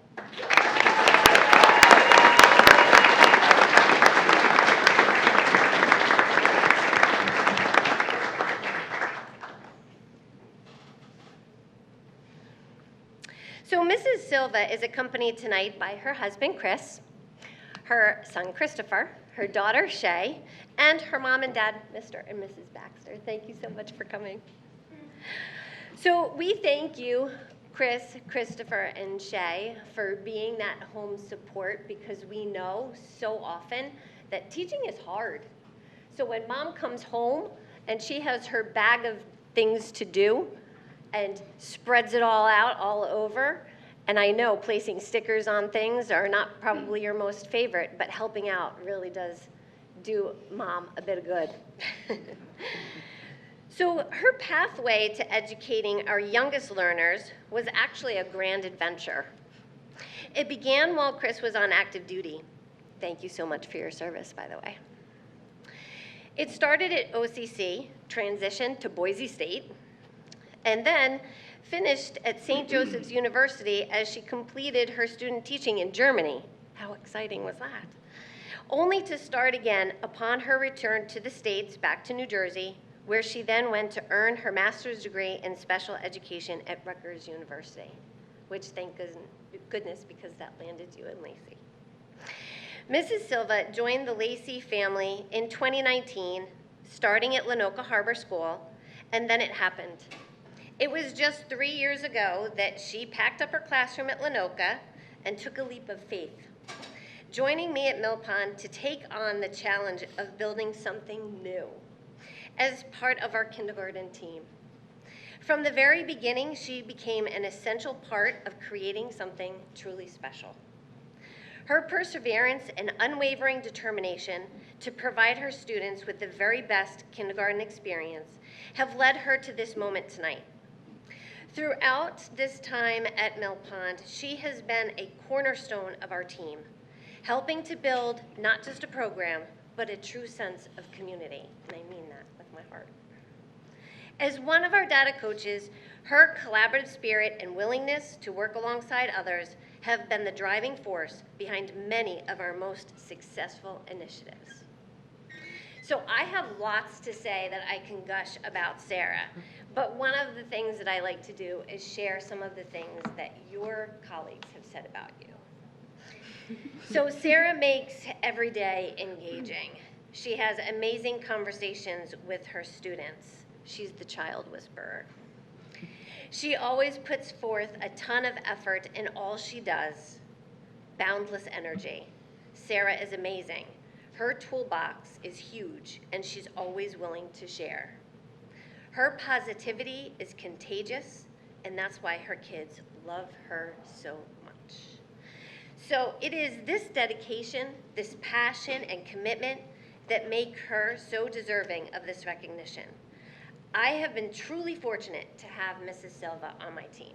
So Mrs. Silva is accompanied tonight by her husband, Chris, her son, Christopher, her daughter, Shay, and her mom and dad, Mr. and Mrs. Baxter. Thank you so much for coming. So we thank you, Chris, Christopher, and Shay, for being that home support, because we know so often that teaching is hard. So when mom comes home and she has her bag of things to do and spreads it all out all over, and I know placing stickers on things are not probably your most favorite, but helping out really does do mom a bit of good. So her pathway to educating our youngest learners was actually a grand adventure. It began while Chris was on active duty. Thank you so much for your service, by the way. It started at OCC, transitioned to Boise State, and then finished at St. Joseph's University as she completed her student teaching in Germany. How exciting was that? Only to start again upon her return to the States, back to New Jersey, where she then went to earn her master's degree in special education at Rutgers University, which thank goodness, because that landed you in Lacey. Mrs. Silva joined the Lacey family in 2019, starting at Lenoka Harbor School, and then it happened. It was just 3 years ago that she packed up her classroom at Lenoka and took a leap of faith, joining me at Mill Pond to take on the challenge of building something new as part of our kindergarten team. From the very beginning, she became an essential part of creating something truly special. Her perseverance and unwavering determination to provide her students with the very best kindergarten experience have led her to this moment tonight. Throughout this time at Mill Pond, she has been a cornerstone of our team, helping to build not just a program, but a true sense of community, and I mean that with my heart. As one of our data coaches, her collaborative spirit and willingness to work alongside others have been the driving force behind many of our most successful initiatives. So I have lots to say that I can gush about Sarah, but one of the things that I like to do is share some of the things that your colleagues have said about you. So Sarah makes every day engaging. She has amazing conversations with her students. She's the child whisperer. She always puts forth a ton of effort in all she does. Boundless energy. Sarah is amazing. Her toolbox is huge, and she's always willing to share. Her positivity is contagious, and that's why her kids love her so much. So it is this dedication, this passion and commitment that make her so deserving of this recognition. I have been truly fortunate to have Mrs. Silva on my team,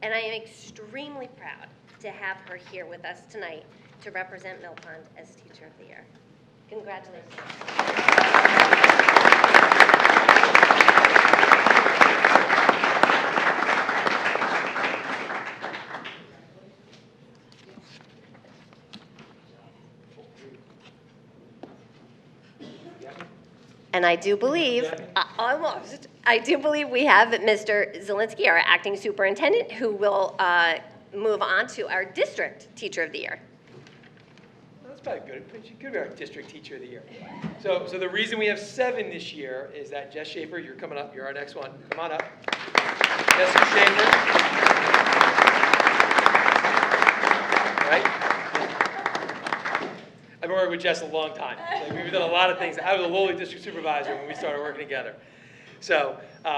and I am extremely proud to have her here with us tonight to represent Mill Pond as Teacher of the Year. Congratulations. And I do believe, I do believe we have Mr. Zielinski, our acting superintendent, who will move on to our district Teacher of the Year. That's probably good. She could be our district Teacher of the Year. So the reason we have 7 this year is that Jess Schaefer, you're coming up. You're our next one. Come on up. Jessica Schaefer. Right? I've been working with Jess a long time. So we've done a lot of things. I was a lowly district supervisor when we started working together. So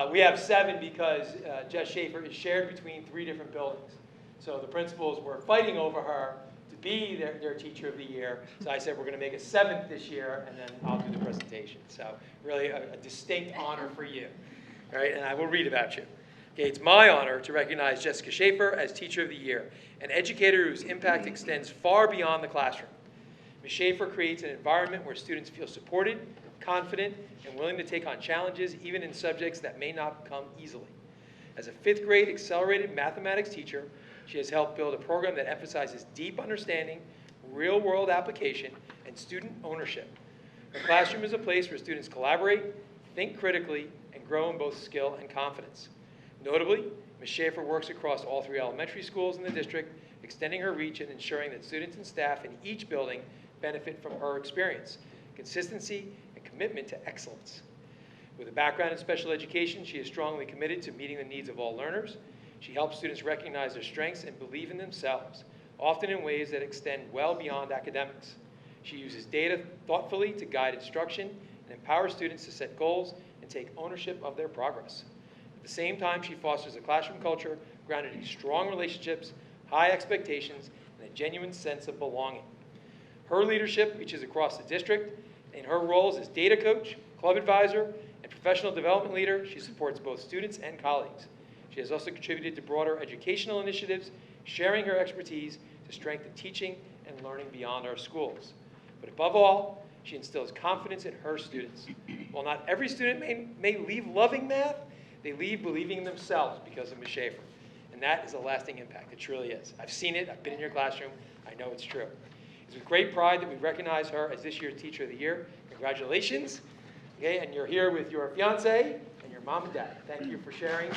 we have 7 because Jess Schaefer is shared between 3 different buildings. So the principals were fighting over her to be their Teacher of the Year. So I said we're going to make a 7th this year, and then I'll do the presentation. So really a distinct honor for you. All right, and I will read about you. Okay, it's my honor to recognize Jessica Schaefer as Teacher of the Year, an educator whose impact extends far beyond the classroom. Ms. Schaefer creates an environment where students feel supported, confident, and willing to take on challenges, even in subjects that may not come easily. As a 5th grade accelerated mathematics teacher, she has helped build a program that emphasizes deep understanding, real-world application, and student ownership. Her classroom is a place where students collaborate, think critically, and grow in both skill and confidence. Notably, Ms. Schaefer works across all 3 elementary schools in the district, extending her reach and ensuring that students and staff in each building benefit from her experience, consistency, and commitment to excellence. With a background in special education, she is strongly committed to meeting the needs of all learners. She helps students recognize their strengths and believe in themselves, often in ways that extend well beyond academics. She uses data thoughtfully to guide instruction and empower students to set goals and take ownership of their progress. At the same time, she fosters a classroom culture grounded in strong relationships, high expectations, and a genuine sense of belonging. Her leadership reaches across the district. In her roles as data coach, club advisor, and professional development leader, she supports both students and colleagues. She has also contributed to broader educational initiatives, sharing her expertise to strengthen teaching and learning beyond our schools. But above all, she instills confidence in her students. While not every student may leave loving math, they leave believing in themselves because of Ms. Schaefer. And that is a lasting impact. It truly is. I've seen it. I've been in your classroom. I know it's true. It's with great pride that we recognize her as this year's Teacher of the Year. Congratulations. Okay, and you're here with your fiance and your mom and dad. Thank you for sharing.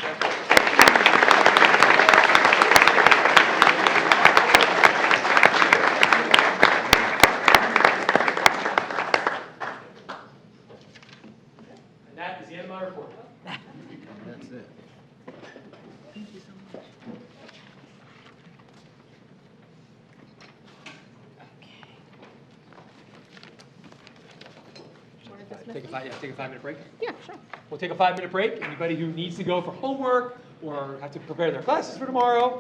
And that is the end of my report. That's it. Take a 5-minute break? Yeah, sure. We'll take a 5-minute break. Anybody who needs to go for homework or have to prepare their classes for tomorrow,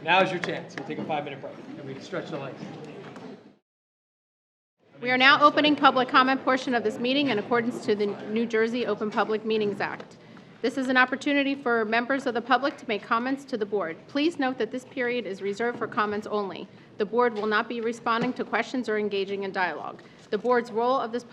now's your chance. We'll take a 5-minute break and we can stretch the legs. We are now opening public comment portion of this meeting in accordance to the New Jersey Open Public Meetings Act. This is an opportunity for members of the public to make comments to the board. Please note that this period is reserved for comments only. The board will not be responding to questions or engaging in dialogue. The board's role is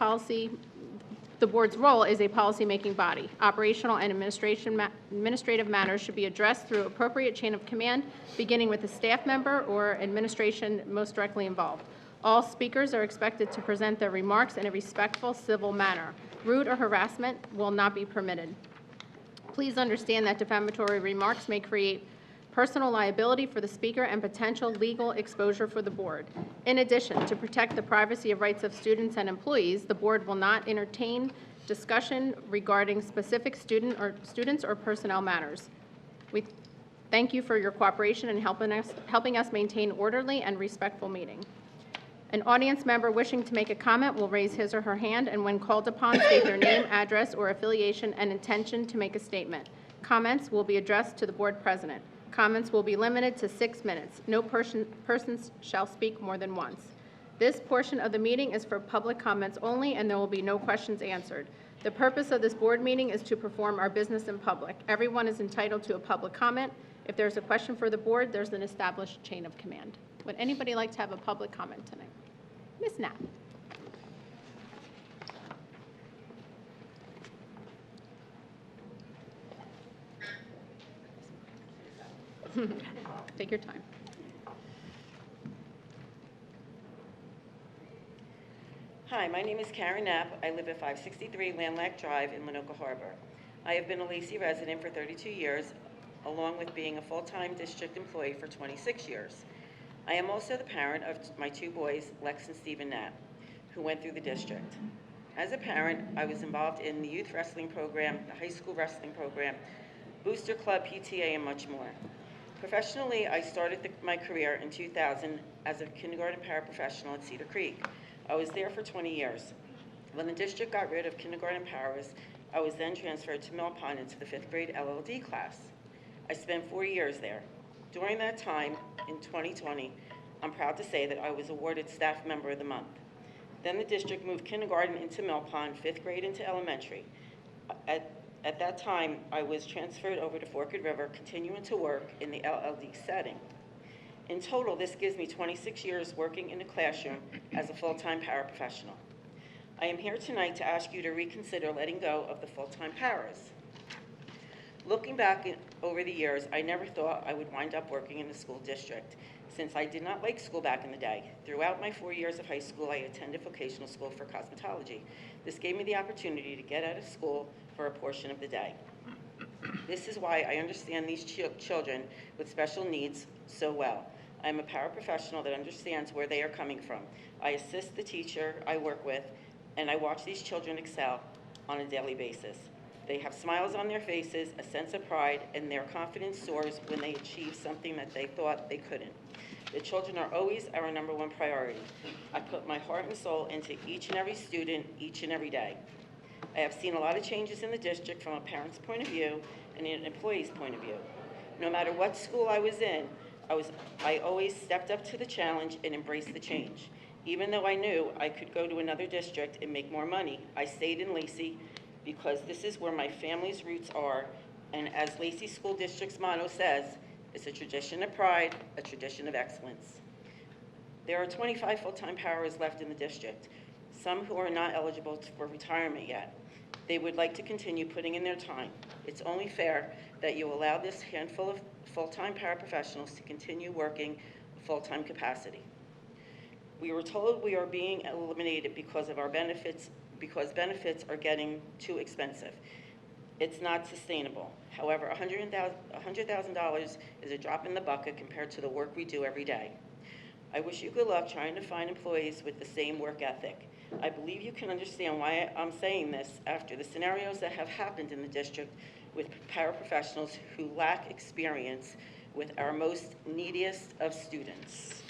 a policy-making body. Operational and administrative matters should be addressed through appropriate chain of command, beginning with the staff member or administration most directly involved. All speakers are expected to present their remarks in a respectful, civil manner. Rude or harassment will not be permitted. Please understand that defamatory remarks may create personal liability for the speaker and potential legal exposure for the board. In addition, to protect the privacy of rights of students and employees, the board will not entertain discussion regarding specific students or personnel matters. We thank you for your cooperation in helping us maintain orderly and respectful meeting. An audience member wishing to make a comment will raise his or her hand and when called upon, state their name, address, or affiliation and intention to make a statement. Comments will be addressed to the board president. Comments will be limited to 6 minutes. No persons shall speak more than once. This portion of the meeting is for public comments only, and there will be no questions answered. The purpose of this board meeting is to perform our business in public. Everyone is entitled to a public comment. If there's a question for the board, there's an established chain of command. Would anybody like to have a public comment tonight? Ms. Knapp. Take your time. Hi, my name is Karen Knapp. I live at 563 Landlac Drive in Winoka Harbor. I have been a Lacey resident for 32 years, along with being a full-time district employee for 26 years. I am also the parent of my 2 boys, Lex and Stephen Knapp, who went through the district. As a parent, I was involved in the youth wrestling program, the high school wrestling program, Booster Club, PTA, and much more. Professionally, I started my career in 2000 as a kindergarten paraprofessional at Cedar Creek. I was there for 20 years. When the district got rid of kindergarten paras, I was then transferred to Mill Pond into the 5th grade LLD class. I spent 4 years there. During that time, in 2020, I'm proud to say that I was awarded Staff Member of the Month. Then the district moved kindergarten into Mill Pond, 5th grade into elementary. At that time, I was transferred over to Forked River, continuing to work in the LLD setting. In total, this gives me 26 years working in a classroom as a full-time paraprofessional. I am here tonight to ask you to reconsider letting go of the full-time paras. Looking back over the years, I never thought I would wind up working in the school district, since I did not like school back in the day. Throughout my 4 years of high school, I attended vocational school for cosmetology. This gave me the opportunity to get out of school for a portion of the day. This is why I understand these children with special needs so well. I am a paraprofessional that understands where they are coming from. I assist the teacher I work with, and I watch these children excel on a daily basis. They have smiles on their faces, a sense of pride, and their confidence soars when they achieve something that they thought they couldn't. The children are always our #1 priority. I put my heart and soul into each and every student, each and every day. I have seen a lot of changes in the district from a parent's point of view and an employee's point of view. No matter what school I was in, I always stepped up to the challenge and embraced the change. Even though I knew I could go to another district and make more money, I stayed in Lacey because this is where my family's roots are, and as Lacey School District's motto says, it's a tradition of pride, a tradition of excellence. There are 25 full-time paras left in the district, some who are not eligible for retirement yet. They would like to continue putting in their time. It's only fair that you allow this handful of full-time paraprofessionals to continue working a full-time capacity. We were told we are being eliminated because of our benefits, because benefits are getting too expensive. It's not sustainable. However, $100,000 is a drop in the bucket compared to the work we do every day. I wish you good luck trying to find employees with the same work ethic. I believe you can understand why I'm saying this after the scenarios that have happened in the district with paraprofessionals who lack experience with our most neediest of students.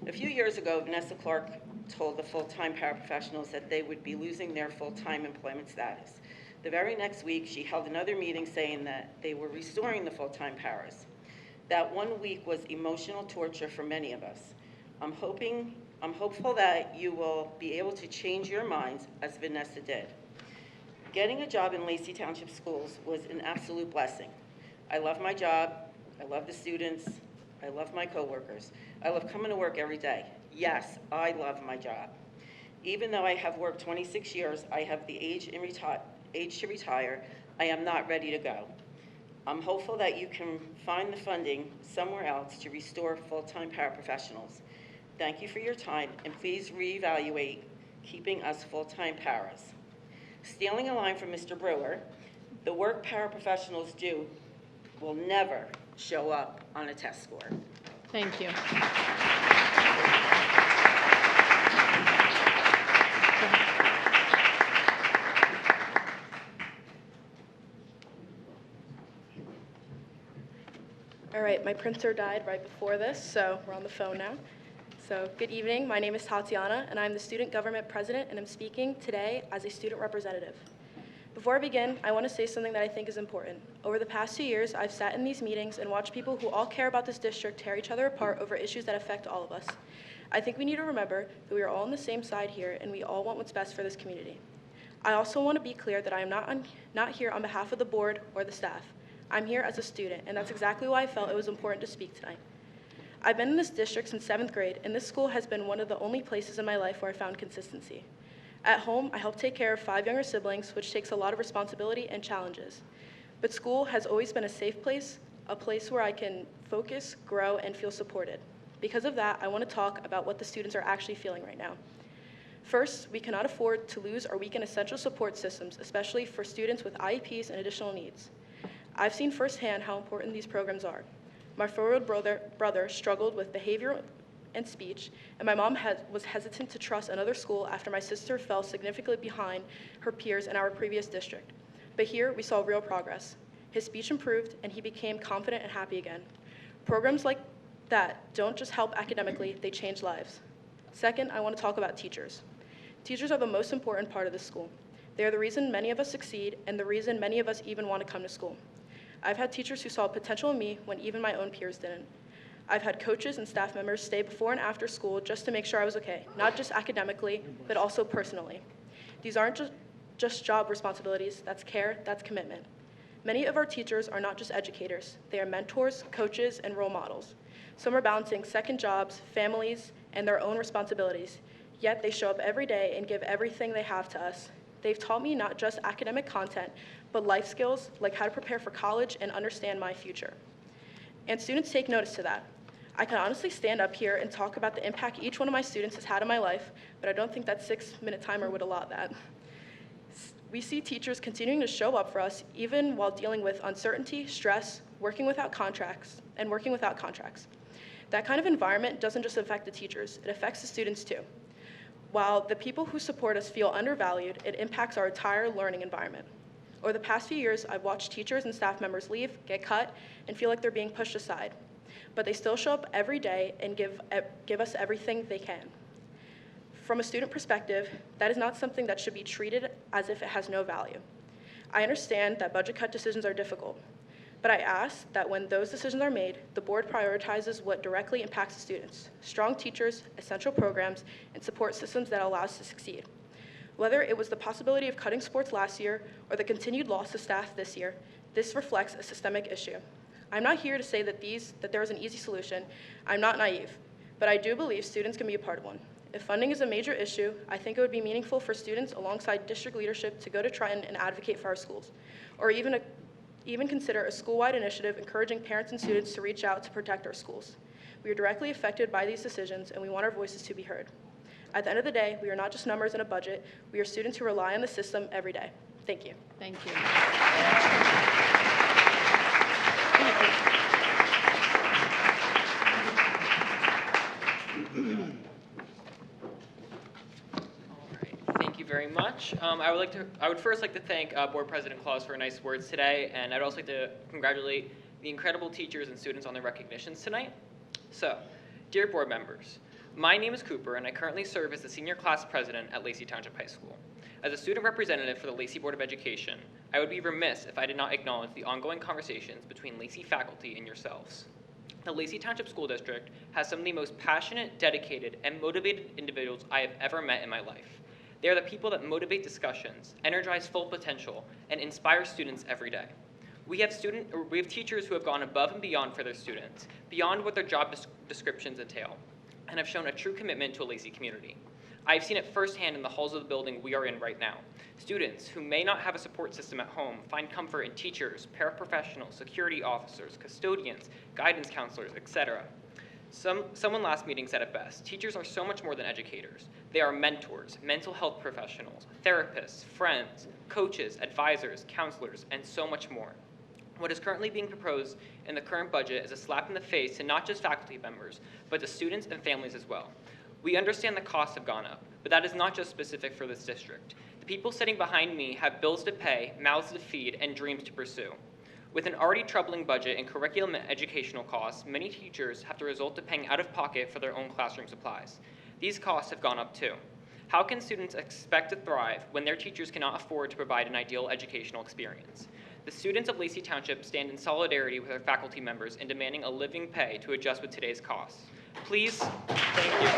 A few years ago, Vanessa Clark told the full-time paraprofessionals that they would be losing their full-time employment status. The very next week, she held another meeting saying that they were restoring the full-time paras. That 1 week was emotional torture for many of us. I'm hopeful that you will be able to change your minds as Vanessa did. Getting a job in Lacey Township Schools was an absolute blessing. I love my job, I love the students, I love my coworkers. I love coming to work every day. Yes, I love my job. Even though I have worked 26 years, I have the age to retire, I am not ready to go. I'm hopeful that you can find the funding somewhere else to restore full-time paraprofessionals. Thank you for your time, and please reevaluate keeping us full-time paras. Stealing a line from Mr. Brewer, the work paraprofessionals do will never show up on a test score. Thank you. All right, my printer died right before this, so we're on the phone now. So good evening, my name is Tatiana, and I'm the Student Government President, and I'm speaking today as a student representative. Before I begin, I want to say something that I think is important. Over the past 2 years, I've sat in these meetings and watched people who all care about this district tear each other apart over issues that affect all of us. I think we need to remember that we are all on the same side here, and we all want what's best for this community. I also want to be clear that I am not here on behalf of the board or the staff. I'm here as a student, and that's exactly why I felt it was important to speak tonight. I've been in this district since 7th grade, and this school has been one of the only places in my life where I found consistency. At home, I help take care of 5 younger siblings, which takes a lot of responsibility and challenges. But school has always been a safe place, a place where I can focus, grow, and feel supported. Because of that, I want to talk about what the students are actually feeling right now. First, we cannot afford to lose or weaken essential support systems, especially for students with IEPs and additional needs. I've seen firsthand how important these programs are. My 4-year-old brother struggled with behavior and speech, and my mom was hesitant to trust another school after my sister fell significantly behind her peers in our previous district. But here, we saw real progress. His speech improved, and he became confident and happy again. Programs like that don't just help academically, they change lives. Second, I want to talk about teachers. Teachers are the most important part of this school. They are the reason many of us succeed, and the reason many of us even want to come to school. I've had teachers who saw potential in me when even my own peers didn't. I've had coaches and staff members stay before and after school just to make sure I was okay, not just academically, but also personally. These aren't just job responsibilities, that's care, that's commitment. Many of our teachers are not just educators, they are mentors, coaches, and role models. Some are balancing second jobs, families, and their own responsibilities, yet they show up every day and give everything they have to us. They've taught me not just academic content, but life skills like how to prepare for college and understand my future. And students take notice to that. I can honestly stand up here and talk about the impact each one of my students has had in my life, but I don't think that 6-minute timer would allow that. We see teachers continuing to show up for us even while dealing with uncertainty, stress, working without contracts. That kind of environment doesn't just affect the teachers, it affects the students too. While the people who support us feel undervalued, it impacts our entire learning environment. Over the past few years, I've watched teachers and staff members leave, get cut, and feel like they're being pushed aside. But they still show up every day and give us everything they can. From a student perspective, that is not something that should be treated as if it has no value. I understand that budget cut decisions are difficult, but I ask that when those decisions are made, the board prioritizes what directly impacts the students: strong teachers, essential programs, and support systems that allow us to succeed. Whether it was the possibility of cutting sports last year or the continued loss of staff this year, this reflects a systemic issue. I'm not here to say that there is an easy solution. I'm not naive. but I do believe students can be a part of one. If funding is a major issue, I think it would be meaningful for students alongside district leadership to go to Trenton and advocate for our schools, or even consider a school-wide initiative encouraging parents and students to reach out to protect our schools. We are directly affected by these decisions, and we want our voices to be heard. At the end of the day, we are not just numbers in a budget. We are students who rely on the system every day. Thank you. Thank you. Thank you very much. I would first like to thank Board President Claus for nice words today, and I'd also like to congratulate the incredible teachers and students on their recognitions tonight. So, dear board members, my name is Cooper, and I currently serve as the senior class president at Lacey Township High School. As a student representative for the Lacey Board of Education, I would be remiss if I did not acknowledge the ongoing conversations between Lacey faculty and yourselves. The Lacey Township School District has some of the most passionate, dedicated, and motivated individuals I have ever met in my life. They are the people that motivate discussions, energize full potential, and inspire students every day. We have teachers who have gone above and beyond for their students, beyond what their job descriptions entail, and have shown a true commitment to a Lacey community. I've seen it firsthand in the halls of the building we are in right now. Students who may not have a support system at home find comfort in teachers, paraprofessionals, security officers, custodians, guidance counselors, etc. Someone last meeting said it best: teachers are so much more than educators. They are mentors, mental health professionals, therapists, friends, coaches, advisors, counselors, and so much more. What is currently being proposed in the current budget is a slap in the face to not just faculty members, but to students and families as well. We understand the costs have gone up, but that is not just specific for this district. The people sitting behind me have bills to pay, mouths to feed, and dreams to pursue. With an already troubling budget and curriculum and educational costs, many teachers have to resort to paying out of pocket for their own classroom supplies. These costs have gone up too. How can students expect to thrive when their teachers cannot afford to provide an ideal educational experience? The students of Lacey Township stand in solidarity with our faculty members in demanding a living pay to adjust with today's costs. Please, thank you.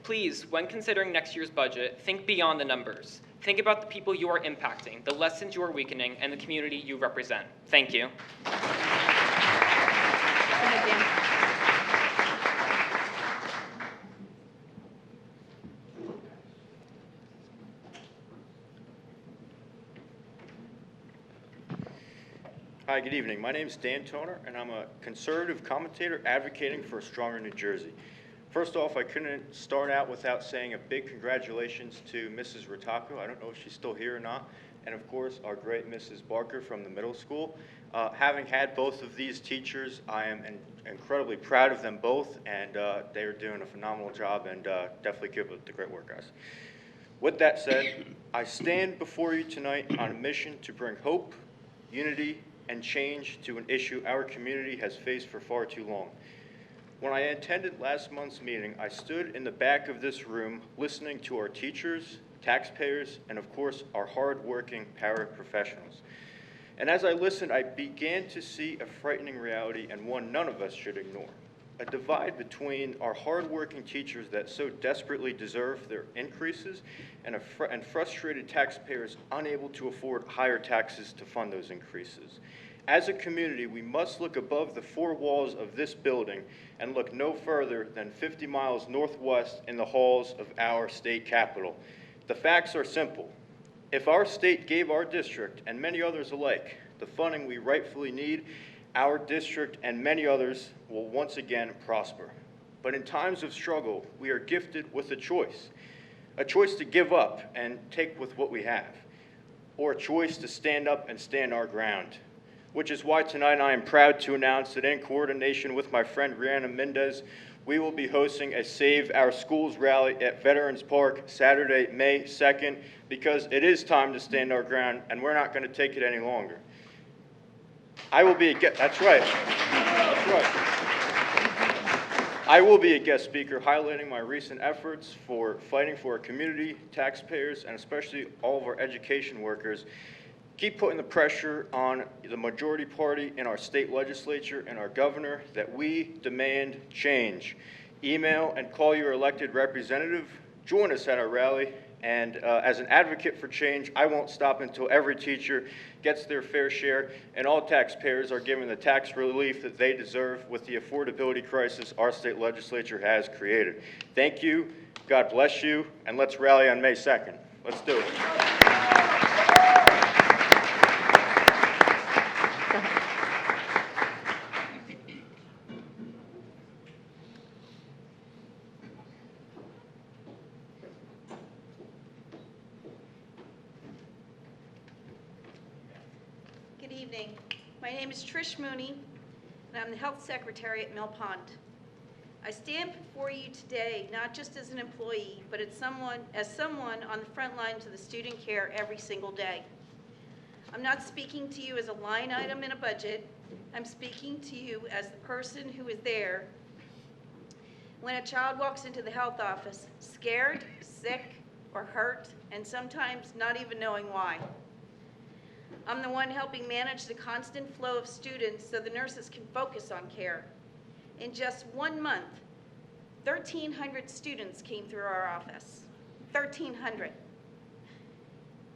Please, when considering next year's budget, think beyond the numbers. Think about the people you are impacting, the lessons you are weakening, and the community you represent. Thank you. Hi, good evening. My name is Dan Toner, and I'm a conservative commentator advocating for a stronger New Jersey. First off, I couldn't start out without saying a big congratulations to Mrs. Rotako. I don't know if she's still here or not. And of course, our great Mrs. Barker from the middle school. Having had both of these teachers, I am incredibly proud of them both, and they are doing a phenomenal job, and definitely keep up the great work, guys. With that said, I stand before you tonight on a mission to bring hope, unity, and change to an issue our community has faced for far too long. When I attended last month's meeting, I stood in the back of this room listening to our teachers, taxpayers, and of course, our hard-working paraprofessionals. And as I listened, I began to see a frightening reality, and one none of us should ignore. A divide between our hard-working teachers that so desperately deserve their increases and frustrated taxpayers unable to afford higher taxes to fund those increases. As a community, we must look above the four walls of this building and look no further than 50 miles northwest in the halls of our state capitol. The facts are simple. If our state gave our district, and many others alike, the funding we rightfully need, our district and many others will once again prosper. But in times of struggle, we are gifted with a choice to give up and take with what we have, or a choice to stand up and stand our ground. Which is why tonight I am proud to announce that in coordination with my friend Rihanna Mendez, we will be hosting a Save Our Schools rally at Veterans Park Saturday, May 2nd, because it is time to stand our ground, and we're not going to take it any longer. I will be a guest, that's right. I will be a guest speaker highlighting my recent efforts for fighting for our community, taxpayers, and especially all of our education workers. Keep putting the pressure on the majority party in our state legislature and our governor that we demand change. Email and call your elected representative, join us at our rally. And as an advocate for change, I won't stop until every teacher gets their fair share and all taxpayers are given the tax relief that they deserve with the affordability crisis our state legislature has created. Thank you, God bless you, and let's rally on May 2nd. Let's do it. Good evening. My name is Trish Mooney, and I'm the Health Secretary at Mill Pond. I stand before you today not just as an employee, but as someone on the front lines of the student care every single day. I'm not speaking to you as a line item in a budget. I'm speaking to you as the person who is there when a child walks into the health office, scared, sick, or hurt, and sometimes not even knowing why. I'm the one helping manage the constant flow of students so the nurses can focus on care. In just 1 month, 1,300 students came through our office. 1,300.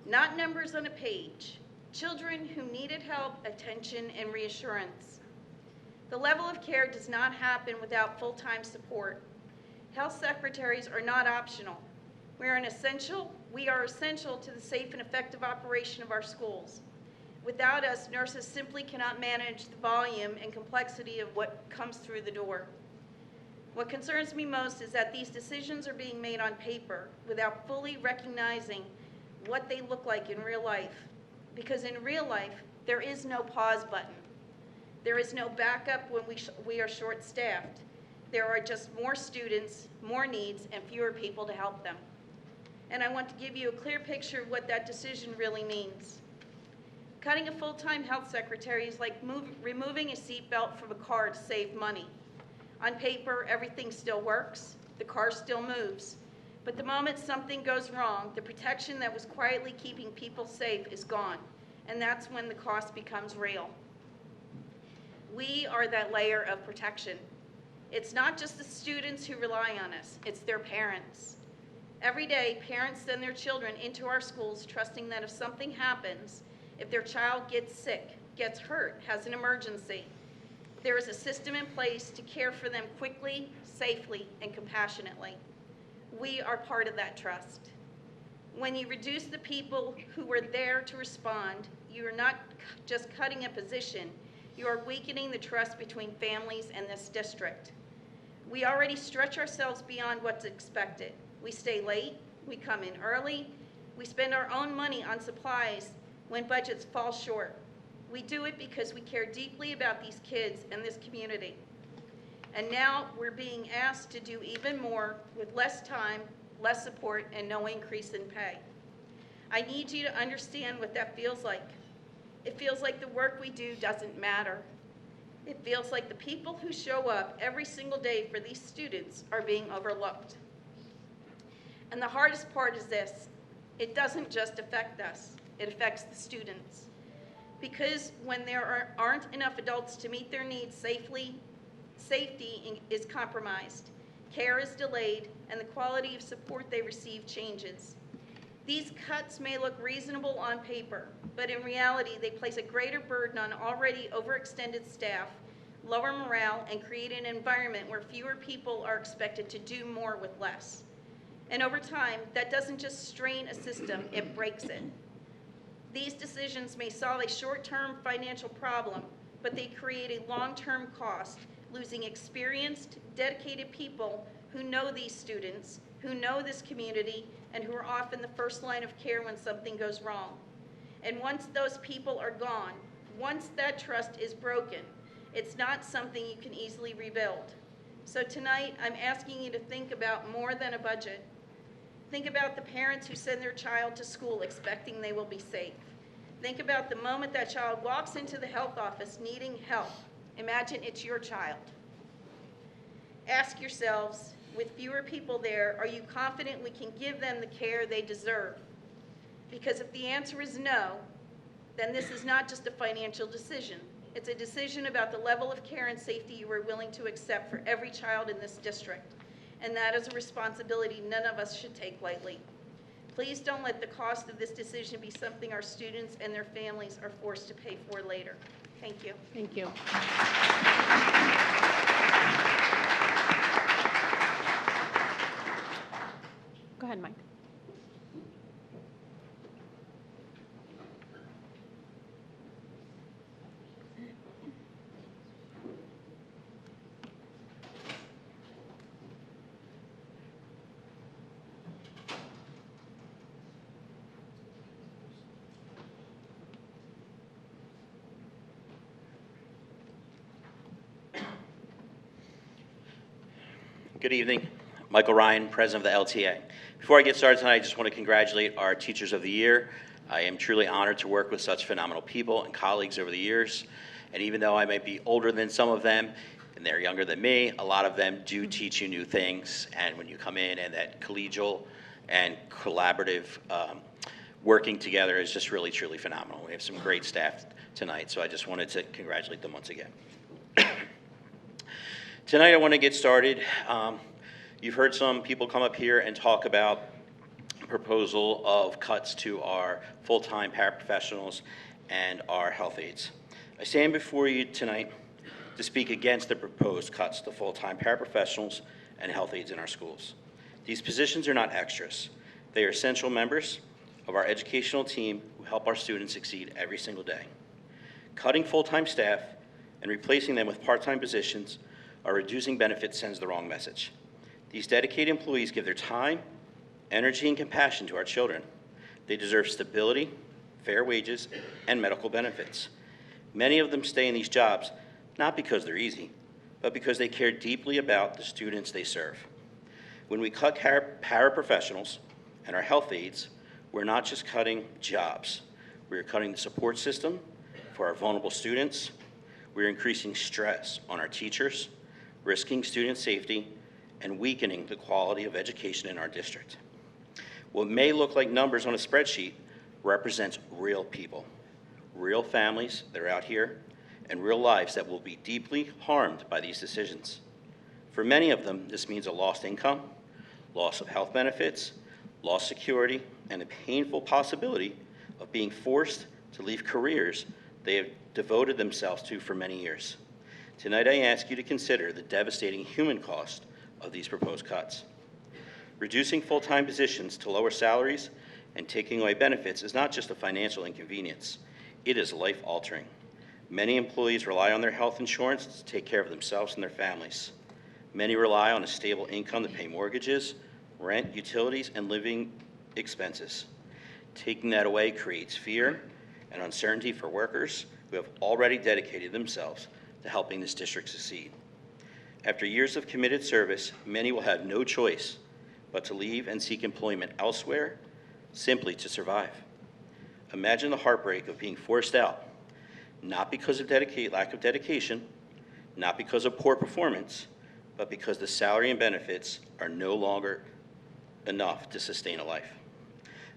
Not numbers on a page. Children who needed help, attention, and reassurance. The level of care does not happen without full-time support. Health secretaries are not optional. We are essential to the safe and effective operation of our schools. Without us, nurses simply cannot manage the volume and complexity of what comes through the door. What concerns me most is that these decisions are being made on paper without fully recognizing what they look like in real life. Because in real life, there is no pause button. There is no backup when we are short-staffed. There are just more students, more needs, and fewer people to help them. And I want to give you a clear picture of what that decision really means. Cutting a full-time health secretary is like removing a seatbelt from a car to save money. On paper, everything still works, the car still moves. But the moment something goes wrong, the protection that was quietly keeping people safe is gone. And that's when the cost becomes real. We are that layer of protection. It's not just the students who rely on us, it's their parents. Every day, parents send their children into our schools trusting that if something happens, if their child gets sick, gets hurt, has an emergency, there is a system in place to care for them quickly, safely, and compassionately. We are part of that trust. When you reduce the people who were there to respond, you are not just cutting a position, you are weakening the trust between families and this district. We already stretch ourselves beyond what's expected. We stay late, we come in early, we spend our own money on supplies when budgets fall short. We do it because we care deeply about these kids and this community. And now we're being asked to do even more with less time, less support, and no increase in pay. I need you to understand what that feels like. It feels like the work we do doesn't matter. It feels like the people who show up every single day for these students are being overlooked. And the hardest part is this: it doesn't just affect us, it affects the students. Because when there aren't enough adults to meet their needs safety is compromised, care is delayed, and the quality of support they receive changes. These cuts may look reasonable on paper, but in reality, they place a greater burden on already overextended staff, lower morale, and create an environment where fewer people are expected to do more with less. And over time, that doesn't just strain a system, it breaks it. These decisions may solve a short-term financial problem, but they create a long-term cost, losing experienced, dedicated people who know these students, who know this community, and who are often the first line of care when something goes wrong. And once those people are gone, once that trust is broken, it's not something you can easily rebuild. So tonight, I'm asking you to think about more than a budget. Think about the parents who send their child to school expecting they will be safe. Think about the moment that child walks into the health office needing help. Imagine it's your child. Ask yourselves, with fewer people there, are you confident we can give them the care they deserve? Because if the answer is no, then this is not just a financial decision. It's a decision about the level of care and safety you are willing to accept for every child in this district. and that is a responsibility none of us should take lightly. Please don't let the cost of this decision be something our students and their families are forced to pay for later. Thank you. Thank you. Go ahead, Mike. Good evening. Michael Ryan, President of the LTA. Before I get started tonight, I just want to congratulate our Teachers of the Year. I am truly honored to work with such phenomenal people and colleagues over the years. And even though I might be older than some of them, and they're younger than me, a lot of them do teach you new things. And when you come in, and that collegial and collaborative working together is just really, truly phenomenal. We have some great staff tonight, so I just wanted to congratulate them once again. Tonight I want to get started. You've heard some people come up here and talk about a proposal of cuts to our full-time paraprofessionals and our health aides. I stand before you tonight to speak against the proposed cuts to full-time paraprofessionals and health aides in our schools. These positions are not extras. They are essential members of our educational team who help our students succeed every single day. Cutting full-time staff and replacing them with part-time positions or reducing benefits sends the wrong message. These dedicated employees give their time, energy, and compassion to our children. They deserve stability, fair wages, and medical benefits. Many of them stay in these jobs not because they're easy, but because they care deeply about the students they serve. When we cut paraprofessionals and our health aides, we're not just cutting jobs. We're cutting the support system for our vulnerable students. We're increasing stress on our teachers, risking student safety, and weakening the quality of education in our district. What may look like numbers on a spreadsheet represents real people, real families that are out here, and real lives that will be deeply harmed by these decisions. For many of them, this means a lost income, loss of health benefits, lost security, and the painful possibility of being forced to leave careers they have devoted themselves to for many years. Tonight, I ask you to consider the devastating human cost of these proposed cuts. Reducing full-time positions to lower salaries and taking away benefits is not just a financial inconvenience. It is life-altering. Many employees rely on their health insurance to take care of themselves and their families. Many rely on a stable income to pay mortgages, rent, utilities, and living expenses. Taking that away creates fear and uncertainty for workers who have already dedicated themselves to helping this district succeed. After years of committed service, many will have no choice but to leave and seek employment elsewhere simply to survive. Imagine the heartbreak of being forced out, not because of lack of dedication, not because of poor performance, but because the salary and benefits are no longer enough to sustain a life.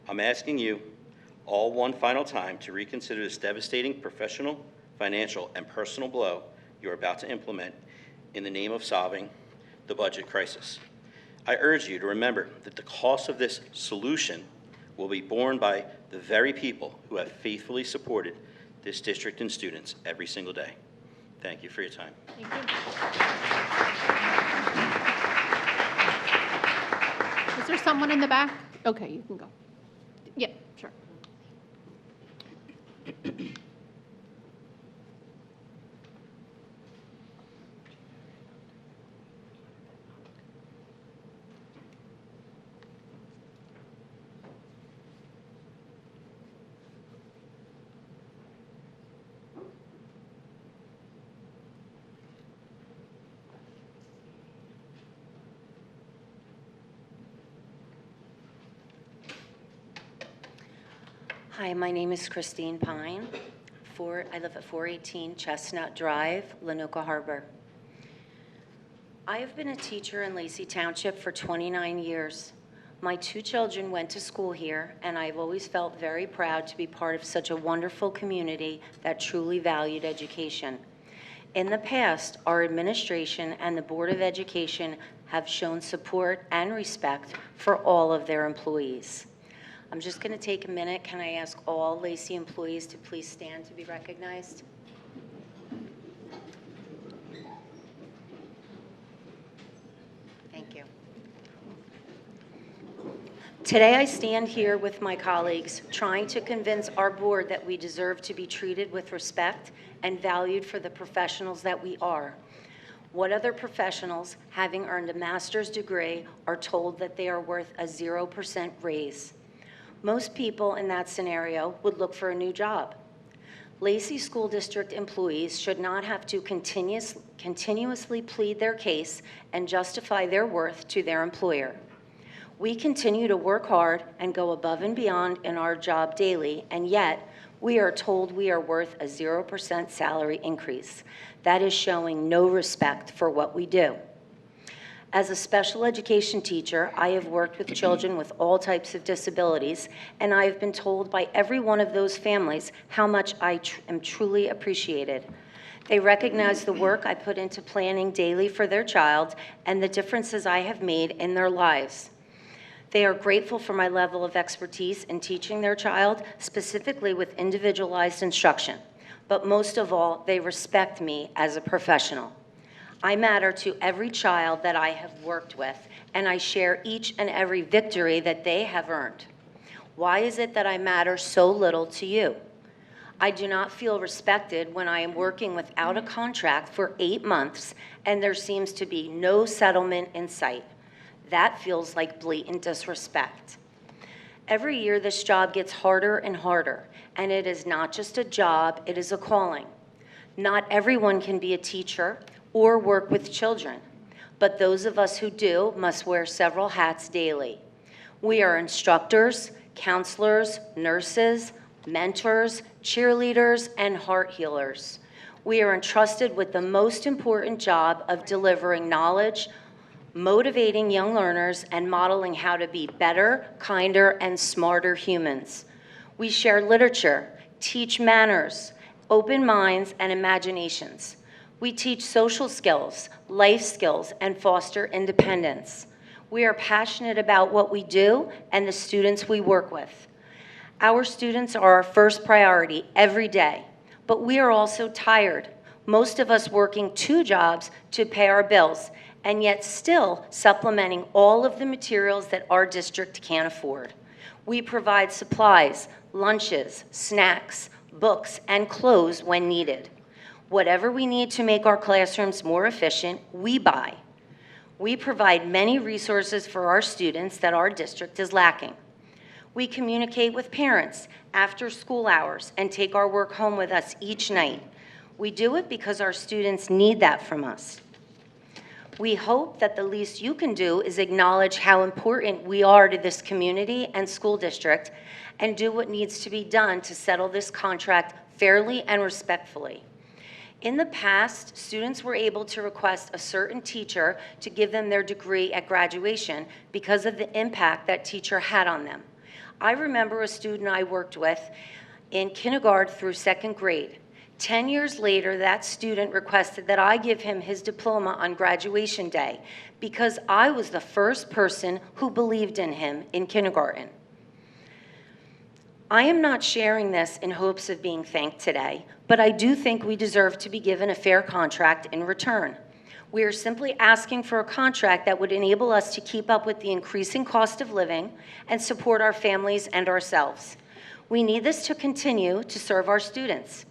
I'm asking you all one final time to reconsider this devastating professional, financial, and personal blow you're about to implement in the name of solving the budget crisis. I urge you to remember that the cost of this solution will be borne by the very people who have faithfully supported this district and students every single day. Thank you for your time. Thank you. Is there someone in the back? Okay, you can go. Yeah, sure. Hi, my name is Christine Pine. I live at 418 Chestnut Drive, Lanoka Harbor. I have been a teacher in Lacey Township for 29 years. My 2 children went to school here, and I've always felt very proud to be part of such a wonderful community that truly valued education. In the past, our administration and the Board of Education have shown support and respect for all of their employees. I'm just going to take a minute. Can I ask all Lacey employees to please stand to be recognized? Thank you. Today I stand here with my colleagues trying to convince our board that we deserve to be treated with respect and valued for the professionals that we are. What other professionals, having earned a master's degree, are told that they are worth a 0% raise? Most people in that scenario would look for a new job. Lacey School District employees should not have to continuously plead their case and justify their worth to their employer. We continue to work hard and go above and beyond in our job daily, and yet we are told we are worth a 0% salary increase. That is showing no respect for what we do. As a special education teacher, I have worked with children with all types of disabilities, and I have been told by every one of those families how much I am truly appreciated. They recognize the work I put into planning daily for their child and the differences I have made in their lives. They are grateful for my level of expertise in teaching their child, specifically with individualized instruction. But most of all, they respect me as a professional. I matter to every child that I have worked with, and I share each and every victory that they have earned. Why is it that I matter so little to you? I do not feel respected when I am working without a contract for 8 months and there seems to be no settlement in sight. That feels like blatant disrespect. Every year this job gets harder and harder, and it is not just a job, it is a calling. Not everyone can be a teacher or work with children, but those of us who do must wear several hats daily. We are instructors, counselors, nurses, mentors, cheerleaders, and heart healers. We are entrusted with the most important job of delivering knowledge, motivating young learners, and modeling how to be better, kinder, and smarter humans. We share literature, teach manners, open minds, and imaginations. We teach social skills, life skills, and foster independence. We are passionate about what we do and the students we work with. Our students are our first priority every day, but we are also tired, most of us working 2 jobs to pay our bills, and yet still supplementing all of the materials that our district can't afford. We provide supplies, lunches, snacks, books, and clothes when needed. Whatever we need to make our classrooms more efficient, we buy. We provide many resources for our students that our district is lacking. We communicate with parents after school hours and take our work home with us each night. We do it because our students need that from us. We hope that the least you can do is acknowledge how important we are to this community and school district and do what needs to be done to settle this contract fairly and respectfully. In the past, students were able to request a certain teacher to give them their degree at graduation because of the impact that teacher had on them. I remember a student I worked with in kindergarten through 2nd grade. 10 years later, that student requested that I give him his diploma on graduation day because I was the first person who believed in him in kindergarten. I am not sharing this in hopes of being thanked today, but I do think we deserve to be given a fair contract in return. We are simply asking for a contract that would enable us to keep up with the increasing cost of living and support our families and ourselves. We need this to continue to serve our students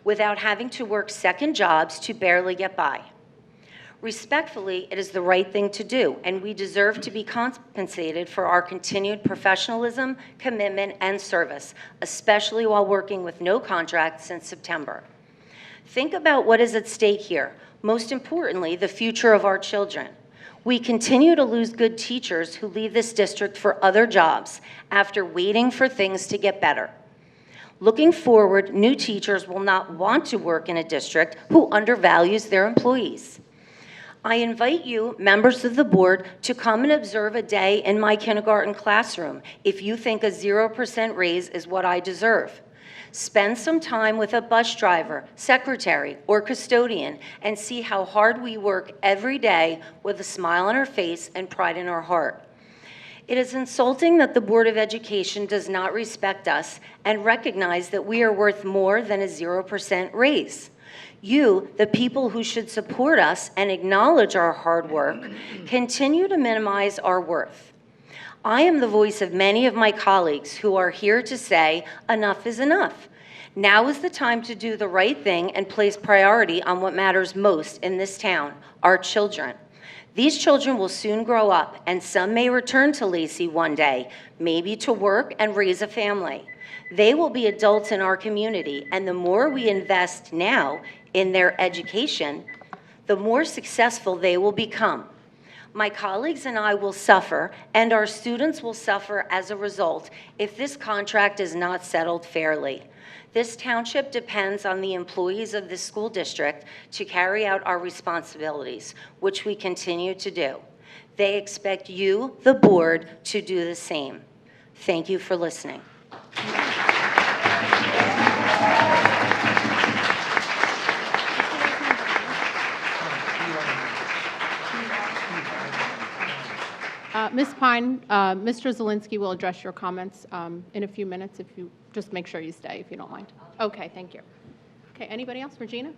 without having to work 2nd jobs to barely get by. Respectfully, it is the right thing to do, and we deserve to be compensated for our continued professionalism, commitment, and service, especially while working with no contract since September. Think about what is at stake here. Most importantly, the future of our children. We continue to lose good teachers who leave this district for other jobs after waiting for things to get better. Looking forward, new teachers will not want to work in a district who undervalues their employees. I invite you, members of the board, to come and observe a day in my kindergarten classroom if you think a 0% raise is what I deserve. Spend some time with a bus driver, secretary, or custodian and see how hard we work every day with a smile on our face and pride in our heart. It is insulting that the Board of Education does not respect us and recognize that we are worth more than a 0% raise. You, the people who should support us and acknowledge our hard work, continue to minimize our worth. I am the voice of many of my colleagues who are here to say enough is enough. Now is the time to do the right thing and place priority on what matters most in this town, our children. These children will soon grow up, and some may return to Lacey one day, maybe to work and raise a family. They will be adults in our community, and the more we invest now in their education, the more successful they will become. My colleagues and I will suffer, and our students will suffer as a result if this contract is not settled fairly. This township depends on the employees of this school district to carry out our responsibilities, which we continue to do. They expect you, the board, to do the same. Thank you for listening. Ms. Pine, Mr. Zielinski will address your comments in a few minutes. If you just make sure you stay, if you don't mind. Okay, thank you. Okay, anybody else? Regina?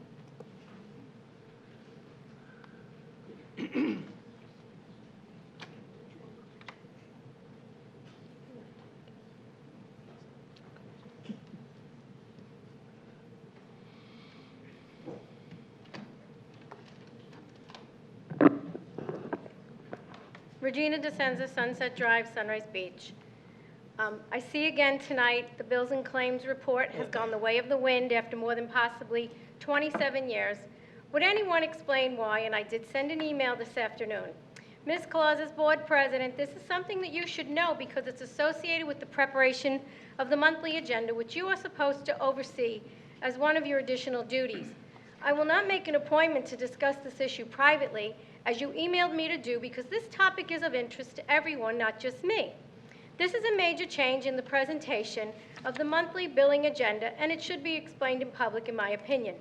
Regina DeSenza, Sunset Drive, Sunrise Beach. I see again tonight the Bills and Claims report has gone the way of the wind after more than possibly 27 years. Would anyone explain why? And I did send an email this afternoon. Ms. Claus, as board president, this is something that you should know because it's associated with the preparation of the monthly agenda, which you are supposed to oversee as one of your additional duties. I will not make an appointment to discuss this issue privately, as you emailed me to do, because this topic is of interest to everyone, not just me. This is a major change in the presentation of the monthly billing agenda, and it should be explained in public, in my opinion.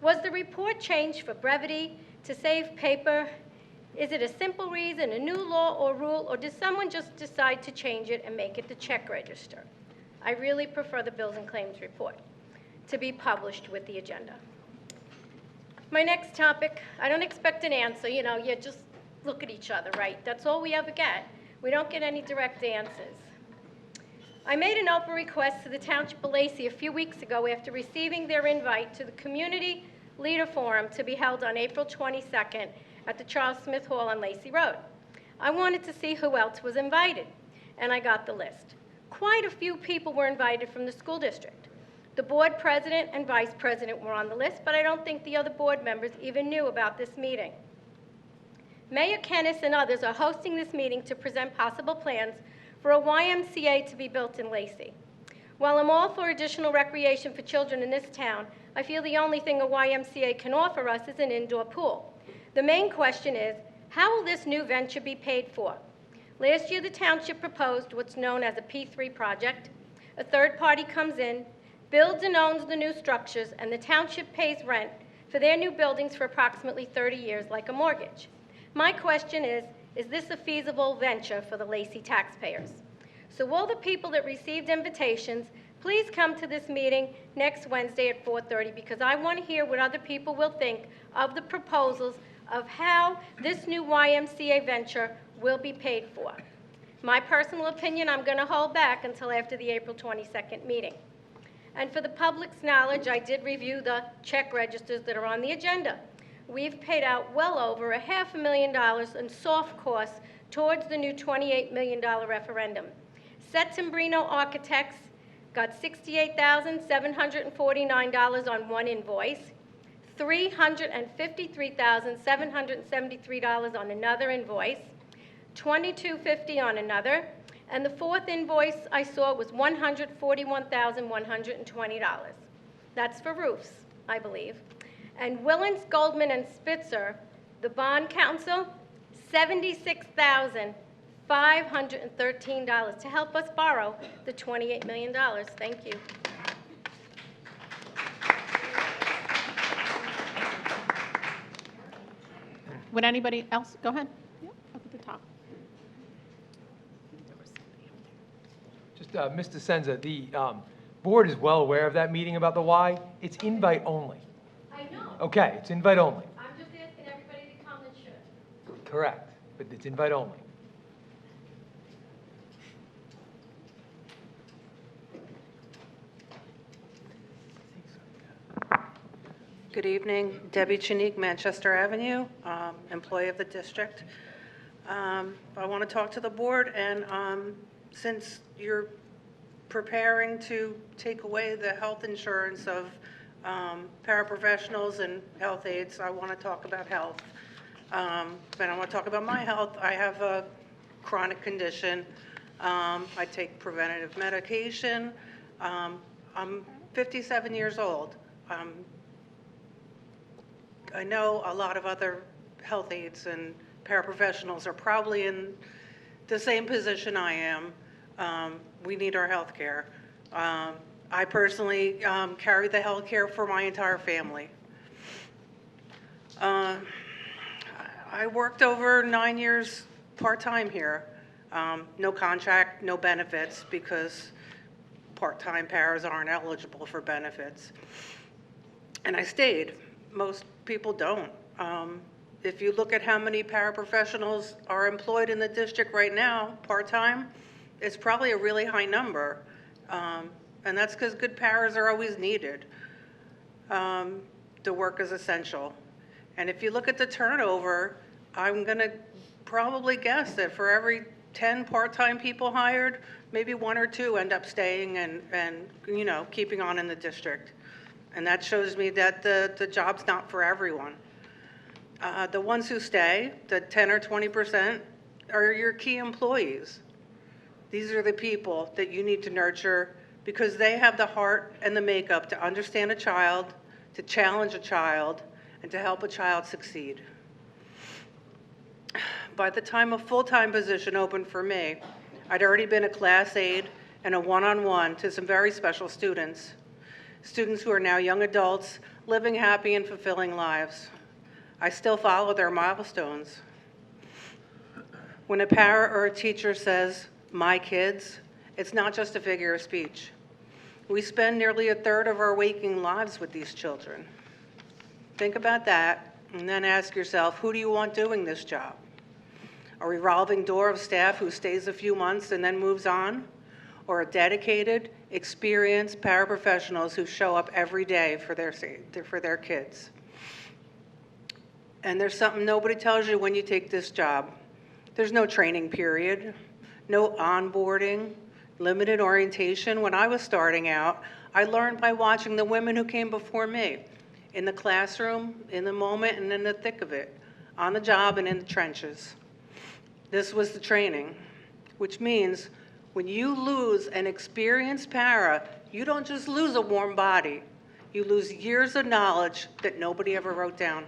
Was the report changed for brevity, to save paper? Is it a simple reason, a new law or rule, or did someone just decide to change it and make it the check register? I really prefer the Bills and Claims report to be published with the agenda. My next topic, I don't expect an answer, you just look at each other, right? That's all we ever get. We don't get any direct answers. I made an open request to the Township of Lacey a few weeks ago after receiving their invite to the Community Leader Forum to be held on April 22nd at the Charles Smith Hall on Lacey Road. I wanted to see who else was invited, and I got the list. Quite a few people were invited from the school district. The board president and vice president were on the list, but I don't think the other board members even knew about this meeting. Mayor Kennis and others are hosting this meeting to present possible plans for a YMCA to be built in Lacey. While I'm all for additional recreation for children in this town, I feel the only thing a YMCA can offer us is an indoor pool. The main question is, how will this new venture be paid for? Last year, the township proposed what's known as a P3 project. A third party comes in, builds and owns the new structures, and the township pays rent for their new buildings for approximately 30 years like a mortgage. My question is this a feasible venture for the Lacey taxpayers? So all the people that received invitations, please come to this meeting next Wednesday at 4:30 because I want to hear what other people will think of the proposals of how this new YMCA venture will be paid for. My personal opinion, I'm going to hold back until after the April 22nd meeting. And for the public's knowledge, I did review the check registers that are on the agenda. We've paid out well over $500,000 in soft costs towards the new $28 million referendum. Settembrino Architects got $68,749 on one invoice, $353,773 on another invoice, $2,250 on another, and the fourth invoice I saw was $141,120. That's for roofs, I believe. And Willens, Goldman, and Spitzer, the bond council, $76,513 to help us borrow the $28 million. Thank you. Would anybody else, go ahead. Yeah, up at the top. Just, Ms. DeSenza, the board is well aware of that meeting about the Y. It's invite only. I know. Okay, it's invite only. I'm just asking everybody to come that should. Correct, but it's invite only. Good evening, Debbie Chinique, Manchester Avenue, employee of the district. I want to talk to the board, and since you're preparing to take away the health insurance of paraprofessionals and health aides, I want to talk about health. And I want to talk about my health. I have a chronic condition. I take preventative medication. I'm 57 years old. I know a lot of other health aides and paraprofessionals are probably in the same position I am. We need our health care. I personally carry the health care for my entire family. I worked over 9 years part-time here. No contract, no benefits, because part-time paras aren't eligible for benefits. And I stayed. Most people don't. If you look at how many paraprofessionals are employed in the district right now, part-time, it's probably a really high number. And that's because good paras are always needed. The work is essential. And if you look at the turnover, I'm going to probably guess that for every 10 part-time people hired, maybe 1 or 2 end up staying and you know, keeping on in the district. And that shows me that the job's not for everyone. The ones who stay, the 10 or 20%, are your key employees. These are the people that you need to nurture because they have the heart and the makeup to understand a child, to challenge a child, and to help a child succeed. By the time a full-time position opened for me, I'd already been a class aide and a one-on-one to some very special students. Students who are now young adults living happy and fulfilling lives. I still follow their milestones. When a para or a teacher says, "my kids," it's not just a figure of speech. We spend nearly 1/3 of our waking lives with these children. Think about that, and then ask yourself, who do you want doing this job? A revolving door of staff who stays a few months and then moves on? Or a dedicated, experienced paraprofessionals who show up every day for their kids? And there's something nobody tells you when you take this job. There's no training period, no onboarding, limited orientation. When I was starting out, I learned by watching the women who came before me, in the classroom, in the moment, and in the thick of it, on the job and in the trenches. This was the training, which means when you lose an experienced para, you don't just lose a warm body, you lose years of knowledge that nobody ever wrote down.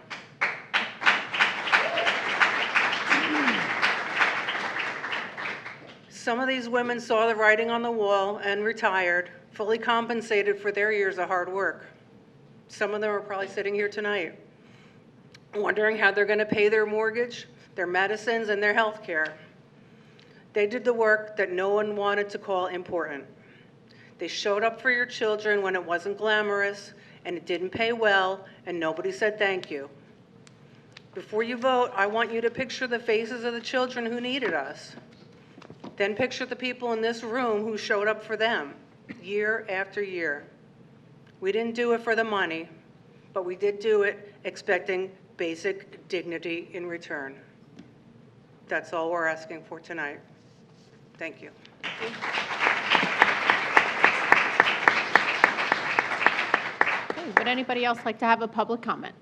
Some of these women saw the writing on the wall and retired, fully compensated for their years of hard work. Some of them are probably sitting here tonight, wondering how they're going to pay their mortgage, their medicines, and their health care. They did the work that no one wanted to call important. They showed up for your children when it wasn't glamorous and it didn't pay well and nobody said thank you. Before you vote, I want you to picture the faces of the children who needed us. Then picture the people in this room who showed up for them year after year. We didn't do it for the money, but we did do it expecting basic dignity in return. That's all we're asking for tonight. Thank you. Okay, would anybody else like to have a public comment?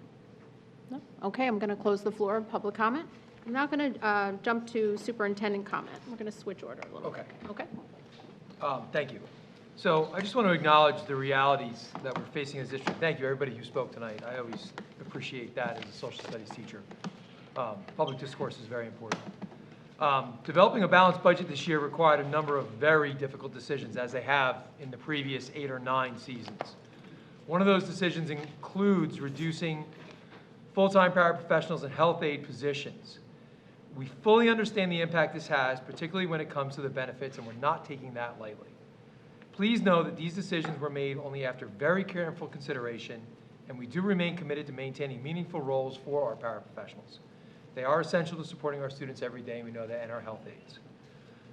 No? Okay, I'm going to close the floor of public comment. I'm now going to jump to superintendent comment. We're going to switch order a little bit. Okay. Thank you. So I just want to acknowledge the realities that we're facing as a district. Thank you, everybody who spoke tonight. I always appreciate that as a social studies teacher. Public discourse is very important. Developing a balanced budget this year required a number of very difficult decisions, as they have in the previous 8 or 9 seasons. One of those decisions includes reducing full-time paraprofessionals and health aide positions. We fully understand the impact this has, particularly when it comes to the benefits, and we're not taking that lightly. Please know that these decisions were made only after very careful consideration, and we do remain committed to maintaining meaningful roles for our paraprofessionals. They are essential to supporting our students every day, and we know that, and our health aides.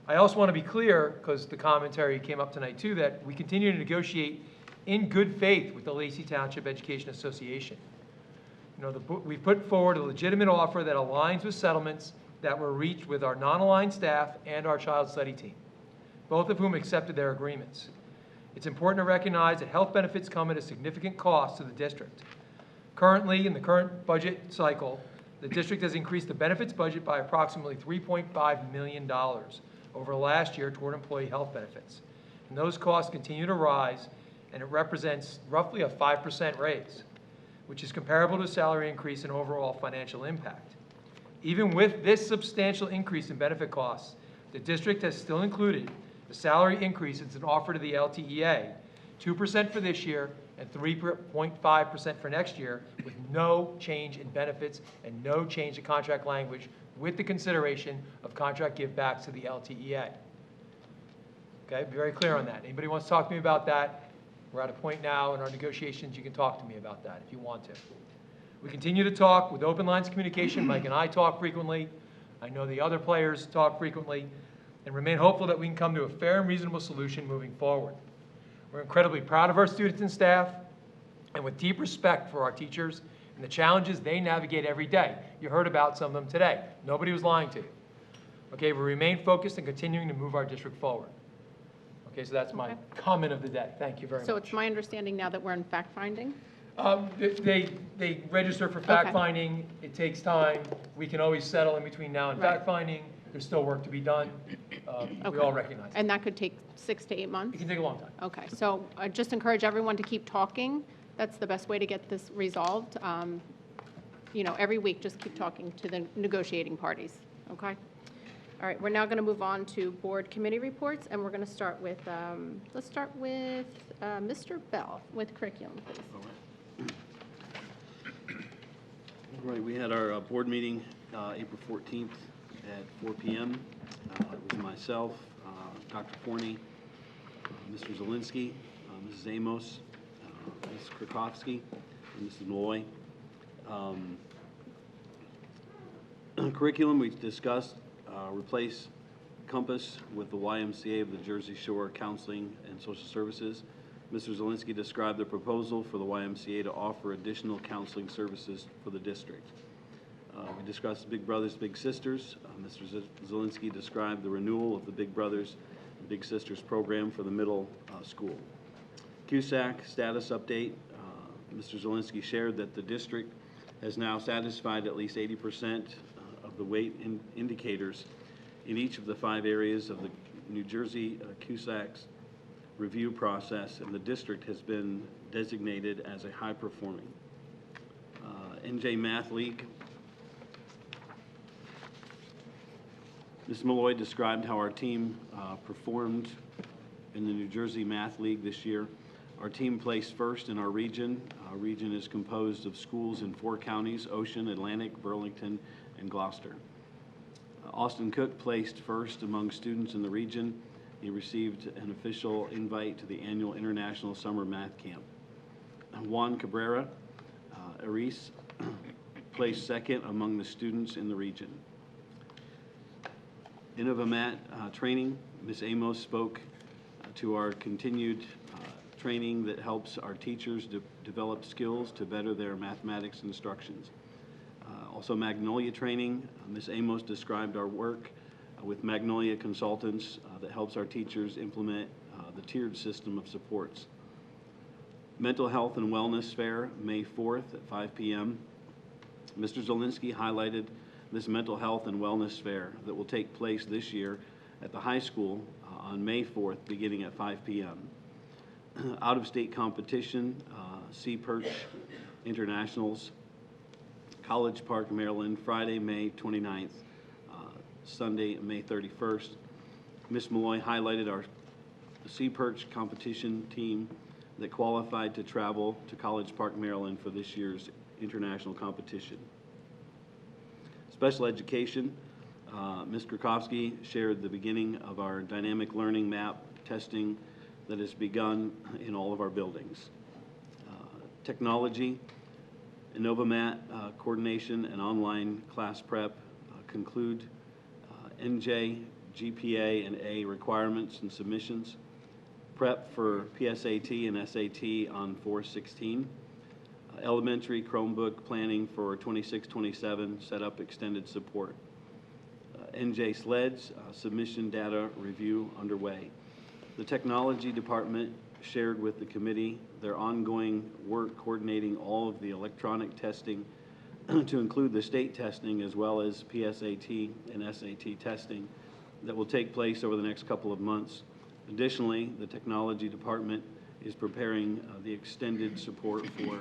I also want to be clear, because the commentary came up tonight too, that we continue to negotiate in good faith with the Lacey Township Education Association. You know, we put forward a legitimate offer that aligns with settlements that were reached with our non-aligned staff and our child study team, both of whom accepted their agreements. It's important to recognize that health benefits come at a significant cost to the district. Currently, in the current budget cycle, the district has increased the benefits budget by approximately $3.5 million over last year toward employee health benefits. And those costs continue to rise, and it represents roughly a 5% raise, which is comparable to a salary increase and overall financial impact. Even with this substantial increase in benefit costs, the district has still included the salary increase as an offer to the LTEA, 2% for this year and 3.5% for next year, with no change in benefits and no change in contract language, with the consideration of contract givebacks to the LTEA. Okay, be very clear on that. Anybody wants to talk to me about that? We're at a point now in our negotiations, you can talk to me about that if you want to. We continue to talk with open lines of communication. Mike and I talk frequently. I know the other players talk frequently, and remain hopeful that we can come to a fair and reasonable solution moving forward. We're incredibly proud of our students and staff, and with deep respect for our teachers and the challenges they navigate every day. You heard about some of them today. Nobody was lying to you. Okay, we remain focused and continuing to move our district forward. Okay, so that's my comment of the day. Thank you very much. So it's my understanding now that we're in fact-finding? They register for fact-finding. It takes time. We can always settle in between now and fact-finding. There's still work to be done. We all recognize that. And that could take 6 to 8 months? It can take a long time. Okay, so I just encourage everyone to keep talking. That's the best way to get this resolved. You know, every week, just keep talking to the negotiating parties, okay? All right, we're now going to move on to board committee reports, and we're going to start with, let's start with Mr. Bell with curriculum, please. All right, we had our board meeting April 14th at 4 p.m. It was myself, Dr. Forney, Mr. Zielinski, Mrs. Amos, Ms. Krakowski, and Mrs. Malloy. Curriculum, we discussed replace Compass with the YMCA of the Jersey Shore Counseling and Social Services. Mr. Zielinski described the proposal for the YMCA to offer additional counseling services for the district. We discussed Big Brothers, Big Sisters. Mr. Zielinski described the renewal of the Big Brothers and Big Sisters program for the middle school. CUSAC status update. Mr. Zielinski shared that the district has now satisfied at least 80% of the weight indicators in each of the 5 areas of the New Jersey CUSAC's review process, and the district has been designated as a high-performing. NJ Math League. Ms. Malloy described how our team performed in the New Jersey Math League this year. Our team placed first in our region. Our region is composed of schools in 4 counties: Ocean, Atlantic, Burlington, and Gloucester. Austin Cook placed first among students in the region. He received an official invite to the annual International Summer Math Camp. Juan Cabrera, Aris, placed second among the students in the region. Innovamat training, Ms. Amos spoke to our continued training that helps our teachers develop skills to better their mathematics instructions. Also Magnolia training, Ms. Amos described our work with Magnolia Consultants that helps our teachers implement the tiered system of supports. Mental Health and Wellness Fair, May 4th at 5 p.m. Mr. Zielinski highlighted this Mental Health and Wellness Fair that will take place this year at the high school on May 4th beginning at 5 p.m. Out-of-state competition, Sea Perch Internationals, College Park, Maryland, Friday, May 29th, Sunday, May 31st. Ms. Malloy highlighted our Sea Perch competition team that qualified to travel to College Park, Maryland for this year's international competition. Special education, Ms. Krakowski shared the beginning of our dynamic learning map testing that has begun in all of our buildings. Technology, InnovaMat coordination and online class prep conclude NJ, GPA, and A requirements and submissions. Prep for PSAT and SAT on 4/16. Elementary Chromebook planning for 26-27, set up extended support. NJ SLEDS, submission data review underway. The technology department shared with the committee their ongoing work coordinating all of the electronic testing to include the state testing as well as PSAT and SAT testing that will take place over the next couple of months. Additionally, the technology department is preparing the extended support for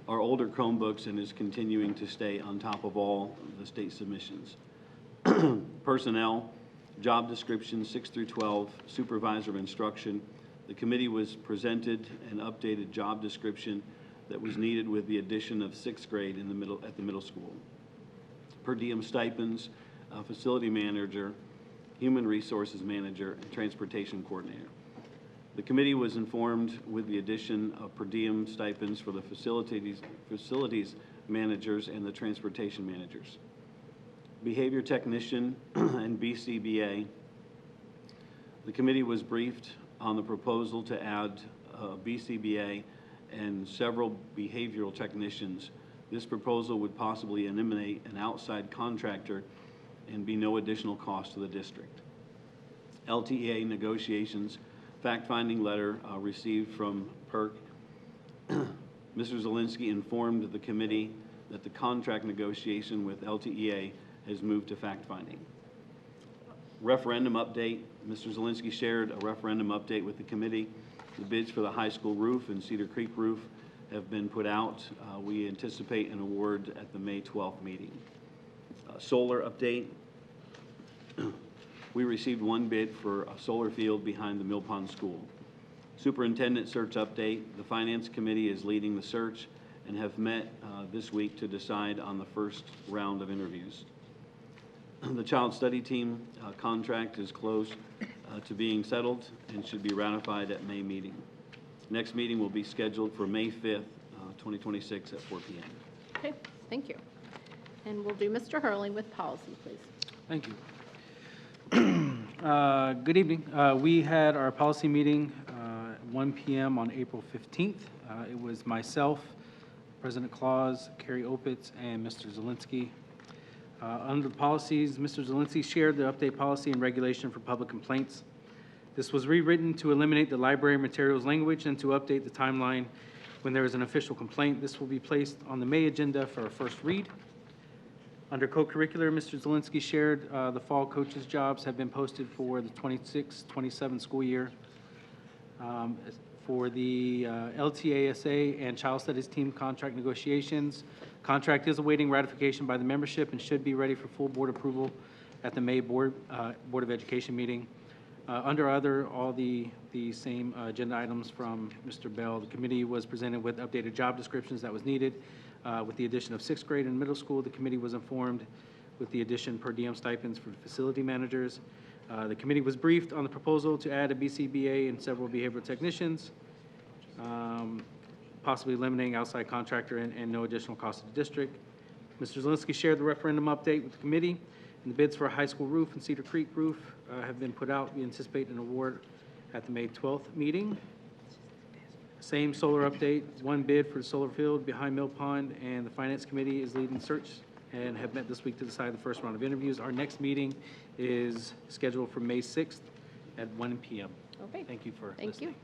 our older Chromebooks and is continuing to stay on top of all the state submissions. Personnel, job description 6 through 12, supervisor of instruction. The committee was presented an updated job description that was needed with the addition of 6th grade in the at the middle school. Per diem stipends, facility manager, human resources manager, and transportation coordinator. The committee was informed with the addition of per diem stipends for the facilities managers and the transportation managers. Behavior technician and BCBA. The committee was briefed on the proposal to add BCBA and several behavioral technicians. This proposal would possibly eliminate an outside contractor and be no additional cost to the district. LTEA negotiations, fact-finding letter received from PERC. Mr. Zielinski informed the committee that the contract negotiation with LTEA has moved to fact-finding. Referendum update. Mr. Zielinski shared a referendum update with the committee. The bids for the high school roof and Cedar Creek roof have been put out. We anticipate an award at the May 12th meeting. Solar update. We received one bid for a solar field behind the Mill Pond School. Superintendent search update. The Finance Committee is leading the search and have met this week to decide on the first round of interviews. The Child Study Team contract is close to being settled and should be ratified at May meeting. Next meeting will be scheduled for May 5th, 2026 at 4 p.m. Okay, thank you. And we'll do Mr. Hurley with policy, please. Thank you. Good evening. We had our policy meeting at 1 p.m. on April 15th. It was myself, President Claus, Carrie Opitz, and Mr. Zielinski. Under the policies, Mr. Zielinski shared the update policy and regulation for public complaints. This was rewritten to eliminate the library materials language and to update the timeline when there is an official complaint. This will be placed on the May agenda for a first read. Under co-curricular, Mr. Zielinski shared the fall coaches' jobs have been posted for the 26-27 school year. For the LTASA and Child Studies Team contract negotiations, contract is awaiting ratification by the membership and should be ready for full board approval at the May Board of Education meeting. Under other, all the same agenda items from Mr. Bell. The committee was presented with updated job descriptions that was needed. With the addition of 6th grade and middle school, the committee was informed with the addition per diem stipends for facility managers. The committee was briefed on the proposal to add a BCBA and several behavioral technicians, possibly eliminating outside contractor and no additional cost to the district. Mr. Zielinski shared the referendum update with the committee, and the bids for a high school roof and Cedar Creek roof have been put out. We anticipate an award at the May 12th meeting. Same solar update, one bid for the solar field behind Mill Pond, and the Finance Committee is leading the search and have met this week to decide the first round of interviews. Our next meeting is scheduled for May 6th at 1 p.m. Okay. Thank you for Thank listening.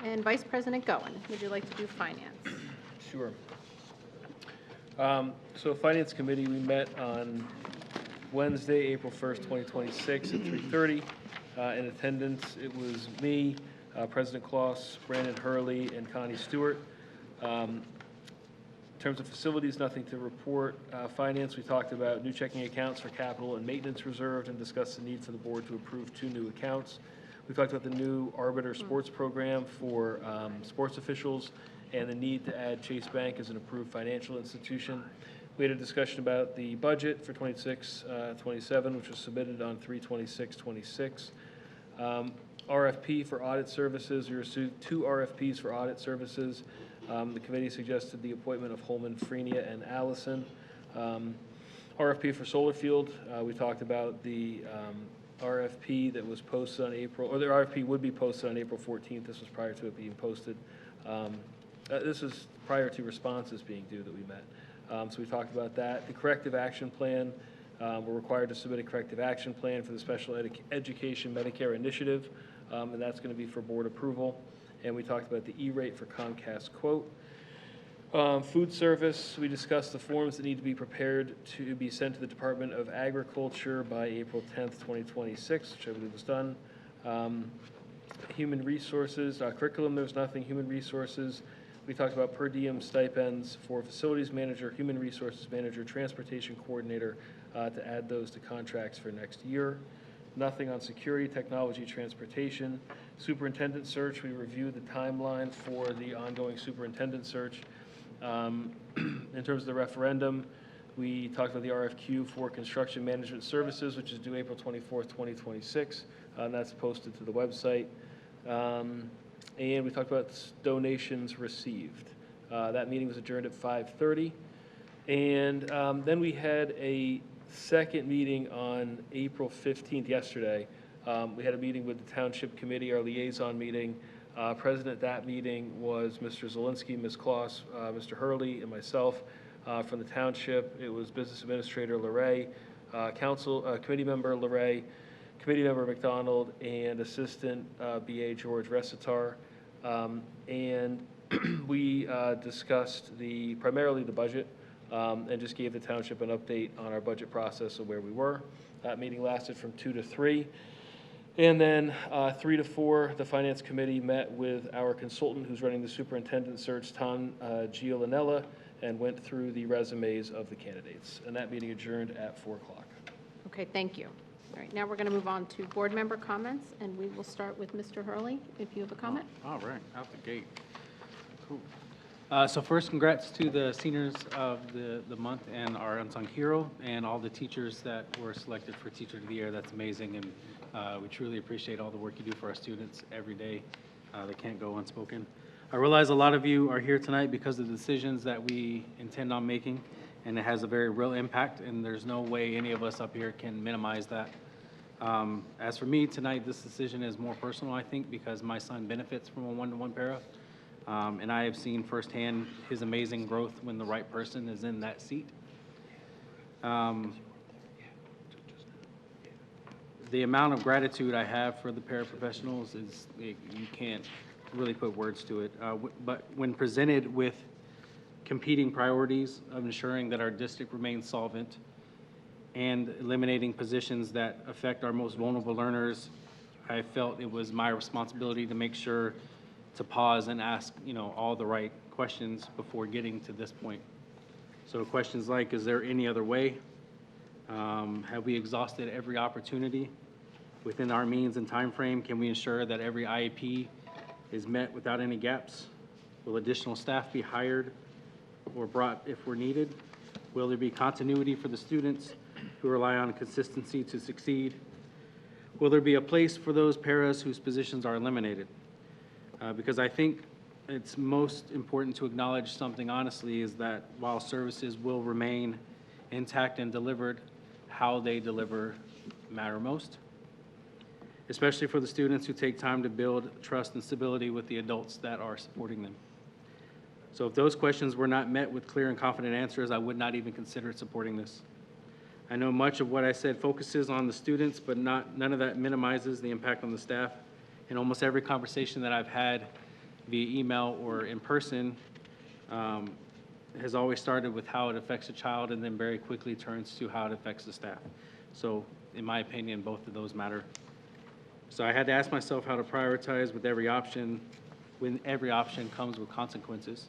you. And Vice President Goen, would you like to do finance? Sure. So Finance Committee, we met on Wednesday, April 1st, 2026 at 3:30. In attendance, it was me, President Claus, Brandon Hurley, and Connie Stewart. In terms of facilities, nothing to report. Finance, we talked about new checking accounts for capital and maintenance reserved and discussed the need for the board to approve 2 new accounts. We talked about the new Arbiter Sports program for sports officials and the need to add Chase Bank as an approved financial institution. We had a discussion about the budget for 26-27, which was submitted on 3/26/26. RFP for audit services. We received 2 RFPs for audit services. The committee suggested the appointment of Holman, Frenia, and Allison. RFP for solar field. We talked about the RFP that was posted on April, or the RFP would be posted on April 14th. This was prior to it being posted. This was prior to responses being due that we met. So we talked about that. The corrective action plan. We're required to submit a corrective action plan for the Special Education Medicare Initiative, and that's going to be for board approval. And we talked about the E-rate for Comcast quote. Food service, we discussed the forms that need to be prepared to be sent to the Department of Agriculture by April 10th, 2026, which I believe was done. Human resources, curriculum, there's nothing. Human resources, we talked about per diem stipends for facilities manager, human resources manager, transportation coordinator, to add those to contracts for next year. Nothing on security, technology, transportation. Superintendent search, we reviewed the timeline for the ongoing superintendent search. In terms of the referendum, we talked about the RFQ for construction management services, which is due April 24th, 2026, and that's posted to the website. And we talked about donations received. That meeting was adjourned at 5:30. And then we had a second meeting on April 15th, yesterday. We had a meeting with the Township Committee, our liaison meeting. President at that meeting was Mr. Zielinski, Ms. Kloss, Mr. Hurley, and myself. From the Township, it was Business Administrator LeRae, Committee Member LeRae, Committee Member McDonald, and Assistant BA George Recitar. And we discussed primarily the budget, and just gave the township an update on our budget process of where we were. That meeting lasted from 2 to 3. And then 3 to 4, the Finance Committee met with our consultant who's running the superintendent search, Tom Giolinella, and went through the resumes of the candidates. And that meeting adjourned at 4 o'clock. Okay, thank you. All right, now we're going to move on to board member comments, and we will start with Mr. Hurley, if you have a comment. All right, out the gate. Cool. So first, congrats to the seniors of the month and our unsung hero and all the teachers that were selected for Teacher of the Year. That's amazing, and we truly appreciate all the work you do for our students every day. That can't go unspoken. I realize a lot of you are here tonight because of the decisions that we intend on making, and it has a very real impact, and there's no way any of us up here can minimize that. As for me tonight, this decision is more personal, I think, because my son benefits from a one-to-one para. And I have seen firsthand his amazing growth when the right person is in that seat. The amount of gratitude I have for the paraprofessionals is, you can't really put words to it. But when presented with competing priorities of ensuring that our district remains solvent and eliminating positions that affect our most vulnerable learners, I felt it was my responsibility to make sure to pause and ask, all the right questions before getting to this point. So questions like, is there any other way? Have we exhausted every opportunity within our means and time frame? Can we ensure that every IEP is met without any gaps? Will additional staff be hired or brought if we're needed? Will there be continuity for the students who rely on consistency to succeed? Will there be a place for those paras whose positions are eliminated? Because I think it's most important to acknowledge something honestly, is that while services will remain intact and delivered, how they deliver matter most, especially for the students who take time to build trust and stability with the adults that are supporting them. So if those questions were not met with clear and confident answers, I would not even consider supporting this. I know much of what I said focuses on the students, but none of that minimizes the impact on the staff. In almost every conversation that I've had via email or in person has always started with how it affects a child and then very quickly turns to how it affects the staff. So in my opinion, both of those matter. So I had to ask myself how to prioritize with every option when every option comes with consequences.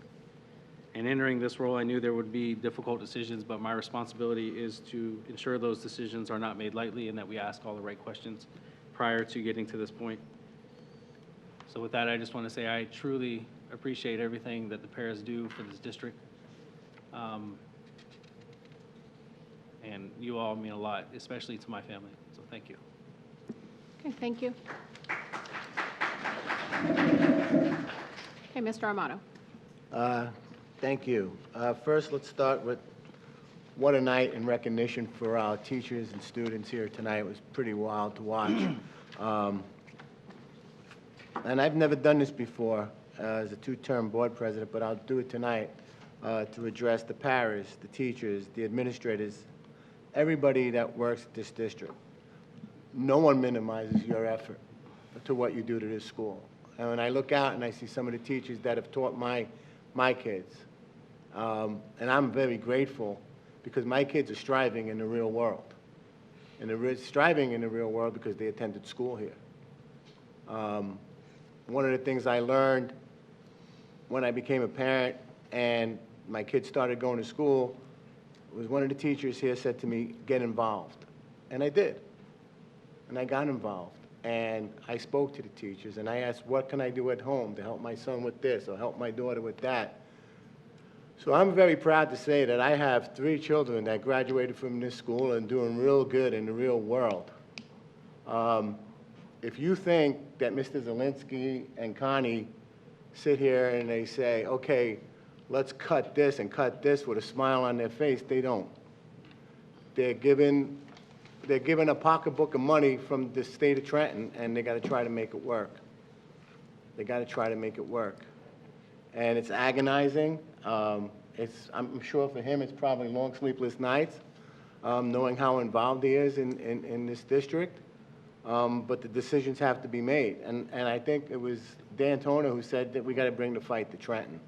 And entering this role, I knew there would be difficult decisions, but my responsibility is to ensure those decisions are not made lightly and that we ask all the right questions prior to getting to this point. So with that, I just want to say I truly appreciate everything that the paras do for this district. And you all mean a lot, especially to my family, so thank you. Okay, thank you. Okay, Mr. Armato. Thank you. First, let's start with what a night in recognition for our teachers and students here tonight. It was pretty wild to watch. And I've never done this before as a two-term board president, but I'll do it tonight to address the paras, the teachers, the administrators, everybody that works at this district. No one minimizes your effort to what you do to this school. And when I look out and I see some of the teachers that have taught my kids, and I'm very grateful because my kids are striving in the real world. And they're striving in the real world because they attended school here. One of the things I learned when I became a parent and my kids started going to school was one of the teachers here said to me, get involved. And I did. And I got involved. And I spoke to the teachers and I asked, what can I do at home to help my son with this or help my daughter with that? So I'm very proud to say that I have 3 children that graduated from this school and doing real good in the real world. If you think that Mr. Zelinsky and Connie sit here and they say, okay, let's cut this and cut this with a smile on their face, they don't. They're given a pocketbook of money from the state of Trenton, and they got to try to make it work. They got to try to make it work. And it's agonizing. I'm sure for him it's probably long sleepless nights, knowing how involved he is in this district. But the decisions have to be made. And I think it was Dan Toner who said that we got to bring the fight to Trenton.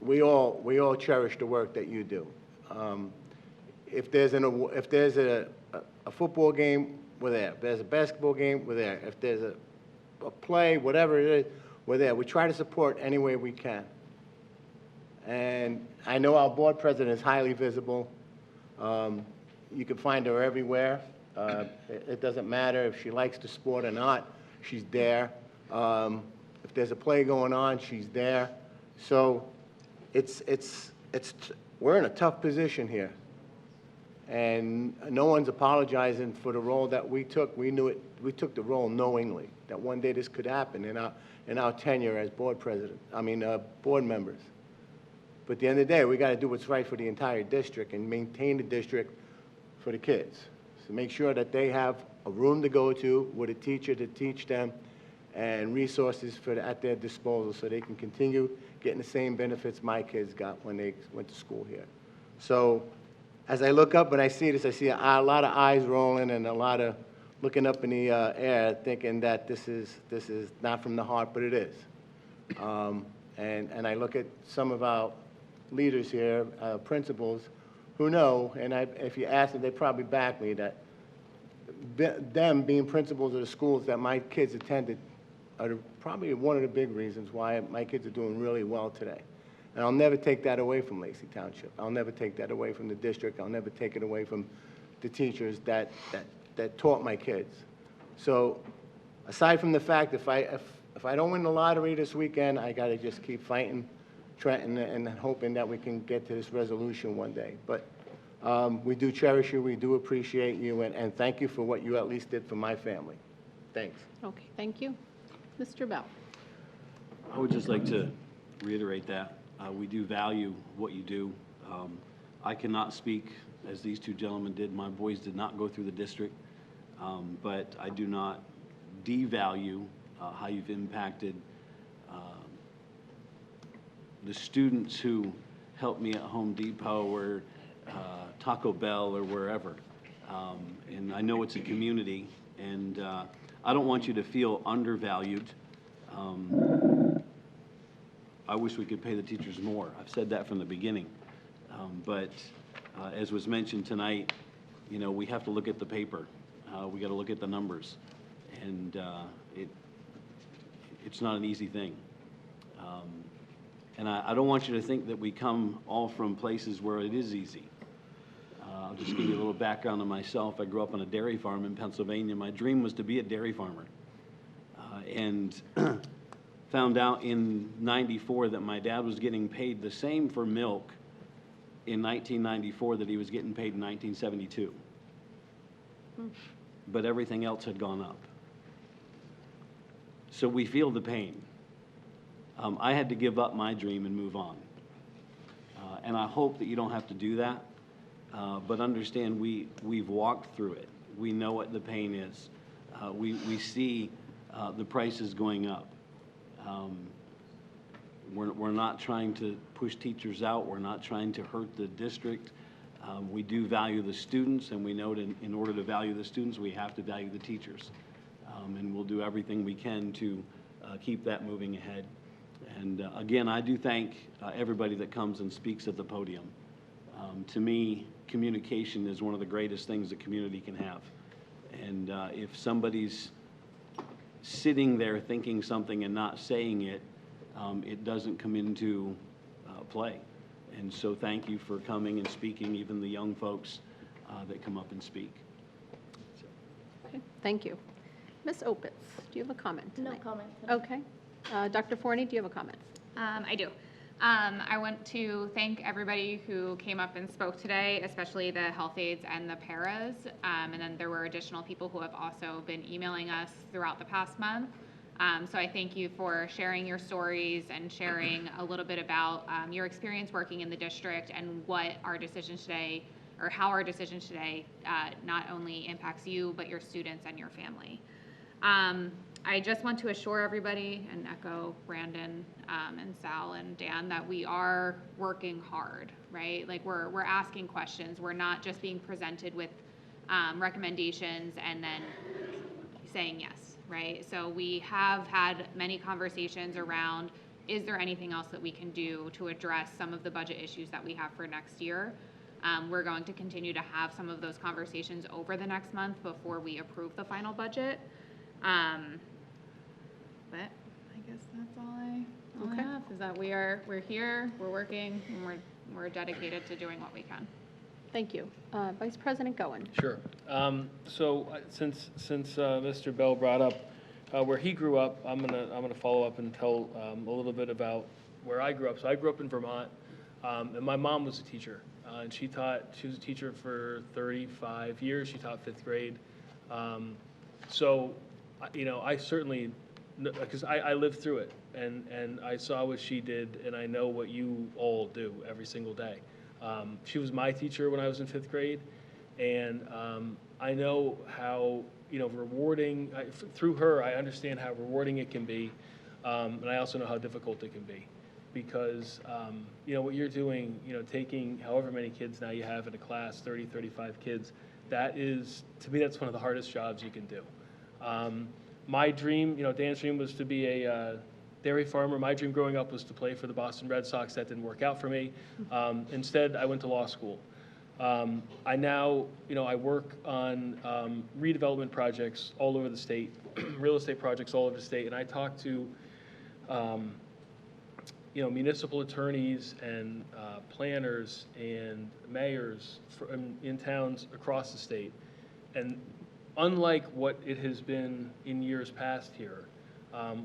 We all cherish the work that you do. If there's a football game, we're there. If there's a basketball game, we're there. If there's a play, whatever it is, we're there. We try to support any way we can. And I know our board president is highly visible. You can find her everywhere. It doesn't matter if she likes the sport or not. She's there. If there's a play going on, she's there. So we're in a tough position here. And no one's apologizing for the role that we took. We knew it. We took the role knowingly that one day this could happen in our tenure as board members. But at the end of the day, we got to do what's right for the entire district and maintain the district for the kids. So make sure that they have a room to go to with a teacher to teach them and resources at their disposal so they can continue getting the same benefits my kids got when they went to school here. So as I look up and I see this, I see a lot of eyes rolling and a lot of looking up in the air thinking that this is not from the heart, but it is. And I look at some of our leaders here, principals, who know, and if you ask them, they probably back me, that them being principals of the schools that my kids attended are probably one of the big reasons why my kids are doing really well today. And I'll never take that away from Lacey Township. I'll never take that away from the district. I'll never take it away from the teachers that taught my kids. So aside from the fact, if I don't win the lottery this weekend, I got to just keep fighting Trenton and hoping that we can get to this resolution one day. But we do cherish you, we do appreciate you, and thank you for what you at least did for my family. Thanks. Okay, thank you. Mr. Bell. I would just like to reiterate that. We do value what you do. I cannot speak as these 2 gentlemen did. My boys did not go through the district, but I do not devalue how you've impacted the students who helped me at Home Depot or Taco Bell or wherever. And I know it's a community, and I don't want you to feel undervalued. I wish we could pay the teachers more. I've said that from the beginning. But as was mentioned tonight, you know, we have to look at the paper. We got to look at the numbers. And it's not an easy thing. And I don't want you to think that we come all from places where it is easy. I'll just give you a little background on myself. I grew up on a dairy farm in Pennsylvania. My dream was to be a dairy farmer. And found out in '94 that my dad was getting paid the same for milk in 1994 that he was getting paid in 1972. But everything else had gone up. So we feel the pain. I had to give up my dream and move on. And I hope that you don't have to do that. But understand we've walked through it. We know what the pain is. We see the prices going up. We're not trying to push teachers out. We're not trying to hurt the district. We do value the students, and we know that in order to value the students, we have to value the teachers. And we'll do everything we can to keep that moving ahead. And again, I do thank everybody that comes and speaks at the podium. To me, communication is one of the greatest things the community can have. And if somebody's sitting there thinking something and not saying it, it doesn't come into play. And so thank you for coming and speaking, even the young folks that come up and speak. Okay, thank you. Ms. Opitz, do you have a comment No tonight? comment. Okay. Dr. Forney, do you have a comment? I do. I want to thank everybody who came up and spoke today, especially the health aides and the paras. And then there were additional people who have also been emailing us throughout the past month. So I thank you for sharing your stories and sharing a little bit about your experience working in the district and what our decision today, or how our decision today not only impacts you, but your students and your family. I just want to assure everybody and echo Brandon and Sal and Dan that we are working hard, right? Like we're asking questions. We're not just being presented with recommendations and then saying yes, right? So we have had many conversations around, is there anything else that we can do to address some of the budget issues that we have for next year? We're going to continue to have some of those conversations over the next month before we approve the final budget. But I guess that's all I have, is that we're here, we're working, and we're dedicated to doing what we can. Thank you. Vice President Goen. Sure. So since Mr. Bell brought up where he grew up, I'm gonna follow up and tell a little bit about where I grew up. So I grew up in Vermont, and my mom was a teacher, and she was a teacher for 35 years. She taught 5th grade. So, you know, I certainly, because I lived through it, and I saw what she did, and I know what you all do every single day. She was my teacher when I was in 5th grade, and I know how, you know, rewarding, through her, I understand how rewarding it can be, and I also know how difficult it can be. Because, you know, what you're doing, you know, taking however many kids now you have in a class, 30, 35 kids, that is, to me, that's one of the hardest jobs you can do. My dream, you know, Dan's dream was to be a dairy farmer. My dream growing up was to play for the Boston Red Sox. That didn't work out for me. Instead, I went to law school. I now, you know, I work on redevelopment projects all over the state, real estate projects all over the state, and I talk to, you know, municipal attorneys and planners and mayors in towns across the state. And unlike what it has been in years past here,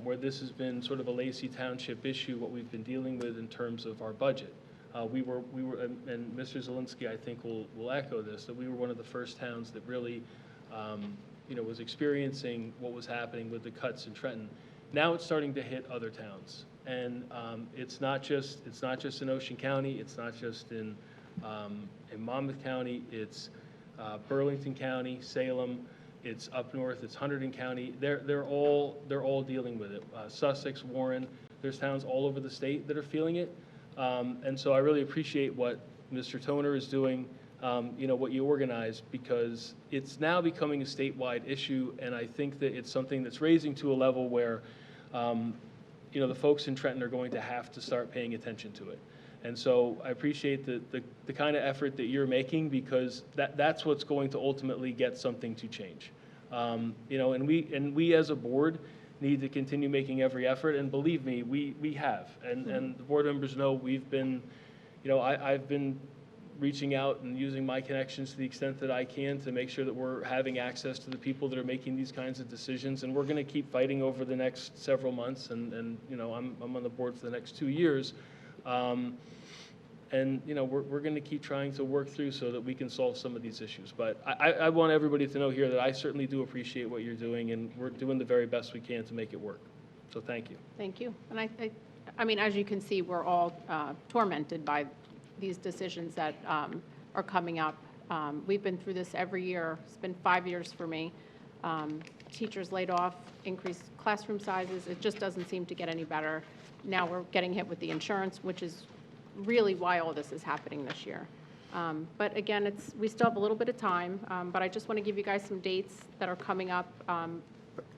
where this has been sort of a Lacey Township issue, what we've been dealing with in terms of our budget. We were, and Mr. Zielinski, I think, will echo this, that we were one of the first towns that really, you know, was experiencing what was happening with the cuts in Trenton. Now it's starting to hit other towns, and it's not just in Ocean County, it's not just in Monmouth County, it's Burlington County, Salem. It's up north, it's Hunterdon County. They're all dealing with it. Sussex, Warren, there's towns all over the state that are feeling it. And so I really appreciate what Mr. Toner is doing, you know, what you organized, because it's now becoming a statewide issue, and I think that it's something that's raising to a level where, you know, the folks in Trenton are going to have to start paying attention to it. And so I appreciate the kind of effort that you're making, because that's what's going to ultimately get something to change. You know, and we as a board need to continue making every effort, and believe me, we have. And the board members know we've been, you know, I've been reaching out and using my connections to the extent that I can to make sure that we're having access to the people that are making these kinds of decisions. And we're going to keep fighting over the next several months. And you know, I'm on the board for the next 2 years. And, you know, we're going to keep trying to work through so that we can solve some of these issues. But I want everybody to know here that I certainly do appreciate what you're doing, and we're doing the very best we can to make it work. So thank you. Thank you. And I mean, as you can see, we're all tormented by these decisions that are coming up. We've been through this every year. It's been 5 years for me. Teachers laid off, increased classroom sizes. It just doesn't seem to get any better. Now we're getting hit with the insurance, which is really why all this is happening this year. But again, we still have a little bit of time, but I just want to give you guys some dates that are coming up.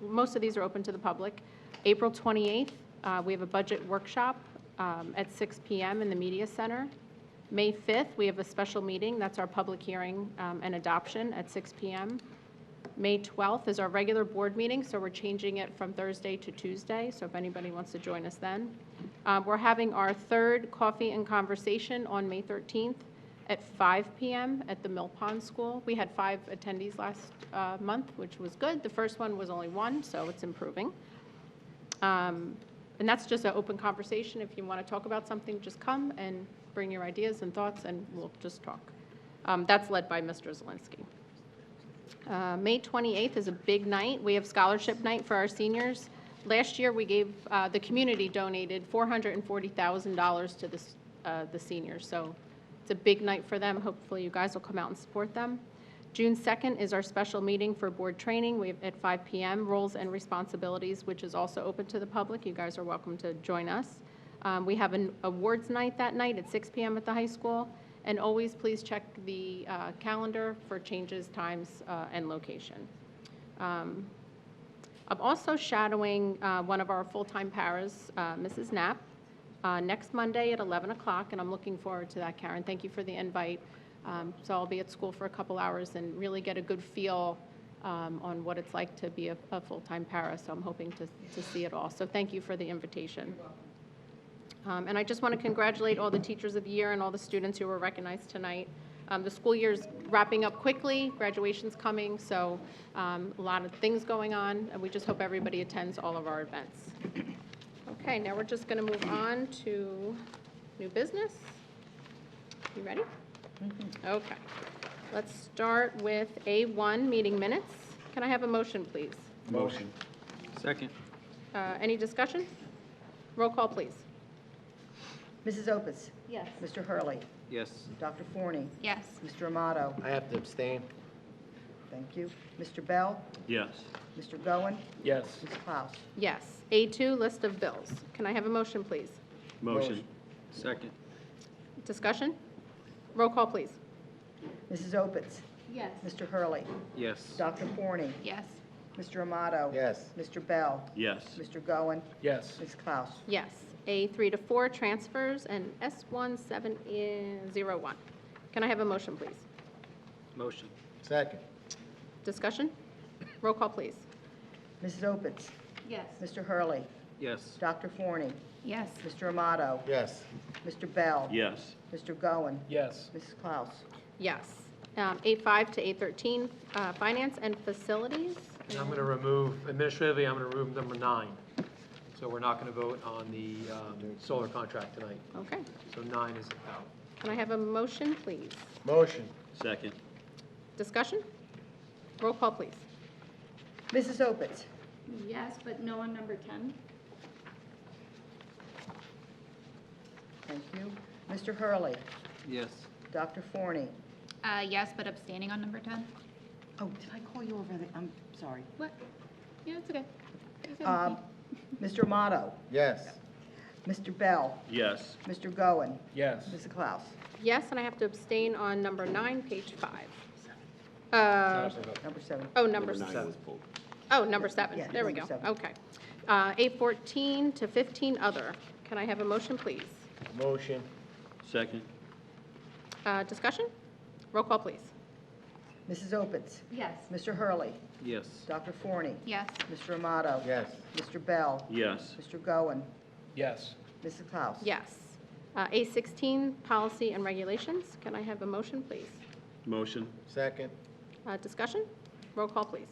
Most of these are open to the public. April 28th, we have a budget workshop at 6 p.m. in the Media Center. May 5th, we have a special meeting. That's our public hearing and adoption at 6 p.m. May 12th is our regular board meeting, so we're changing it from Thursday to Tuesday, so if anybody wants to join us then. We're having our third coffee and conversation on May 13th at 5 p.m. at the Mill Pond School. We had 5 attendees last month, which was good. The first one was only 1, so it's improving. And that's just an open conversation. If you want to talk about something, just come and bring your ideas and thoughts, and we'll just talk. That's led by Mr. Zielinski. May 28th is a big night. We have scholarship night for our seniors. Last year, we gave, the community donated $440,000 to the seniors. So it's a big night for them. Hopefully you guys will come out and support them. June 2nd is our special meeting for board training. We have at 5 p.m. Roles and Responsibilities, which is also open to the public. You guys are welcome to join us. We have an awards night that night at 6 p.m. at the high school. And always please check the calendar for changes, times, and location. I'm also shadowing one of our full-time paras, Mrs. Knapp, next Monday at 11 o'clock, and I'm looking forward to that, Karen. Thank you for the invite. So I'll be at school for a couple hours and really get a good feel on what it's like to be a full-time para, so I'm hoping to see it all. So thank you for the invitation. And I just want to congratulate all the teachers of the year and all the students who were recognized tonight. The school year's wrapping up quickly, graduation's coming, so a lot of things going on, and we just hope everybody attends all of our events. Okay, now we're just going to move on to new business. You ready? Okay. Let's start with A1, meeting minutes. Can I have a motion, please? Motion. Second. Any discussion? Roll call, please. Mrs. Opitz? Yes. Mr. Hurley? Yes. Dr. Forney? Yes. Mr. Amato? I have to abstain. Thank you. Mr. Bell? Yes. Mr. Goen? Yes. Ms. Klaus? Yes. A2, list of bills. Can I have a motion, please? Motion. Second. Discussion? Roll call, please. Mrs. Opitz? Yes. Mr. Hurley? Yes. Dr. Forney? Yes. Mr. Amato? Yes. Mr. Bell? Yes. Mr. Goen? Yes. Ms. Klaus? Yes. A3 to 4, transfers, and S1701. Can I have a motion, please? Motion. Second. Discussion? Roll call, please. Mrs. Opitz? Yes. Mr. Hurley? Yes. Dr. Forney? Yes. Mr. Amato? Yes. Mr. Bell? Yes. Mr. Goen? Yes. Mrs. Klaus? Yes. 8.5 to 8.13, finance and facilities. And I'm going to remove, administratively, I'm going to remove number 9. So we're not going to vote on the solar contract tonight. Okay. So 9 is out. Can I have a motion, please? Motion. Second. Discussion? Roll call, please. Mrs. Opitz? Yes, but no on number 10. Thank you. Mr. Hurley? Yes. Dr. Forney? Yes, but abstaining on number 10. Oh, did I call you over there? I'm sorry. What? Yeah, it's okay. Mr. Amato? Yes. Mr. Bell? Yes. Mr. Goen? Yes. Mrs. Klaus? Yes, and I have to abstain on number 9, page 5. Number 7. Oh, number 7. Oh, number 7. Yeah, There we number go. 7. Okay. 8.14 to 15, other. Can I have a motion, please? Motion. Second. Discussion? Roll call, please. Mrs. Opitz? Yes. Mr. Hurley? Yes. Dr. Forney? Yes. Mr. Amato? Yes. Mr. Bell? Yes. Mr. Goen? Yes. Mrs. Klaus? Yes. A16, policy and regulations. Can I have a motion, please? Motion. Second. Discussion? Roll call, please.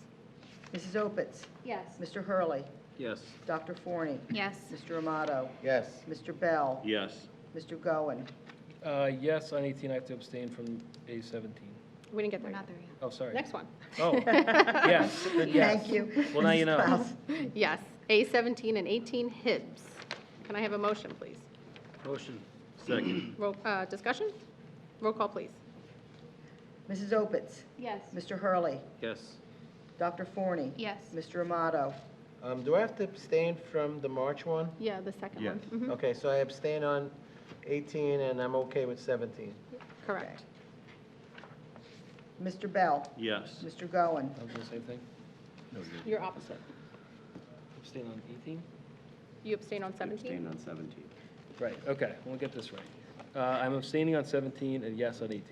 Mrs. Opitz? Yes. Mr. Hurley? Yes. Dr. Forney? Yes. Mr. Amato? Yes. Mr. Bell? Yes. Mr. Goen? Yes, on 18, I have to abstain from A17. We didn't get there. Not there yet. Oh, sorry. Next one. Oh, yes, good yes. Thank you. Well, now you Mrs. know. Klaus? Yes. A17 and 18, Hibbs. Can I have a motion, please? Motion. Second. Discussion? Roll call, please. Mrs. Opitz? Yes. Mr. Hurley? Yes. Dr. Forney? Yes. Mr. Amato? Do I have to abstain from the March one? Yeah, the second Yes. one. Mhm. Okay, so I abstain on 18, and I'm okay with 17. Correct. Mr. Bell? Yes. Mr. Goen? I'll do the same thing. You're opposite. Abstain on 18? You abstain on 17? on 17. Right, okay, we'll get this right. I'm abstaining on 17 and yes on 18.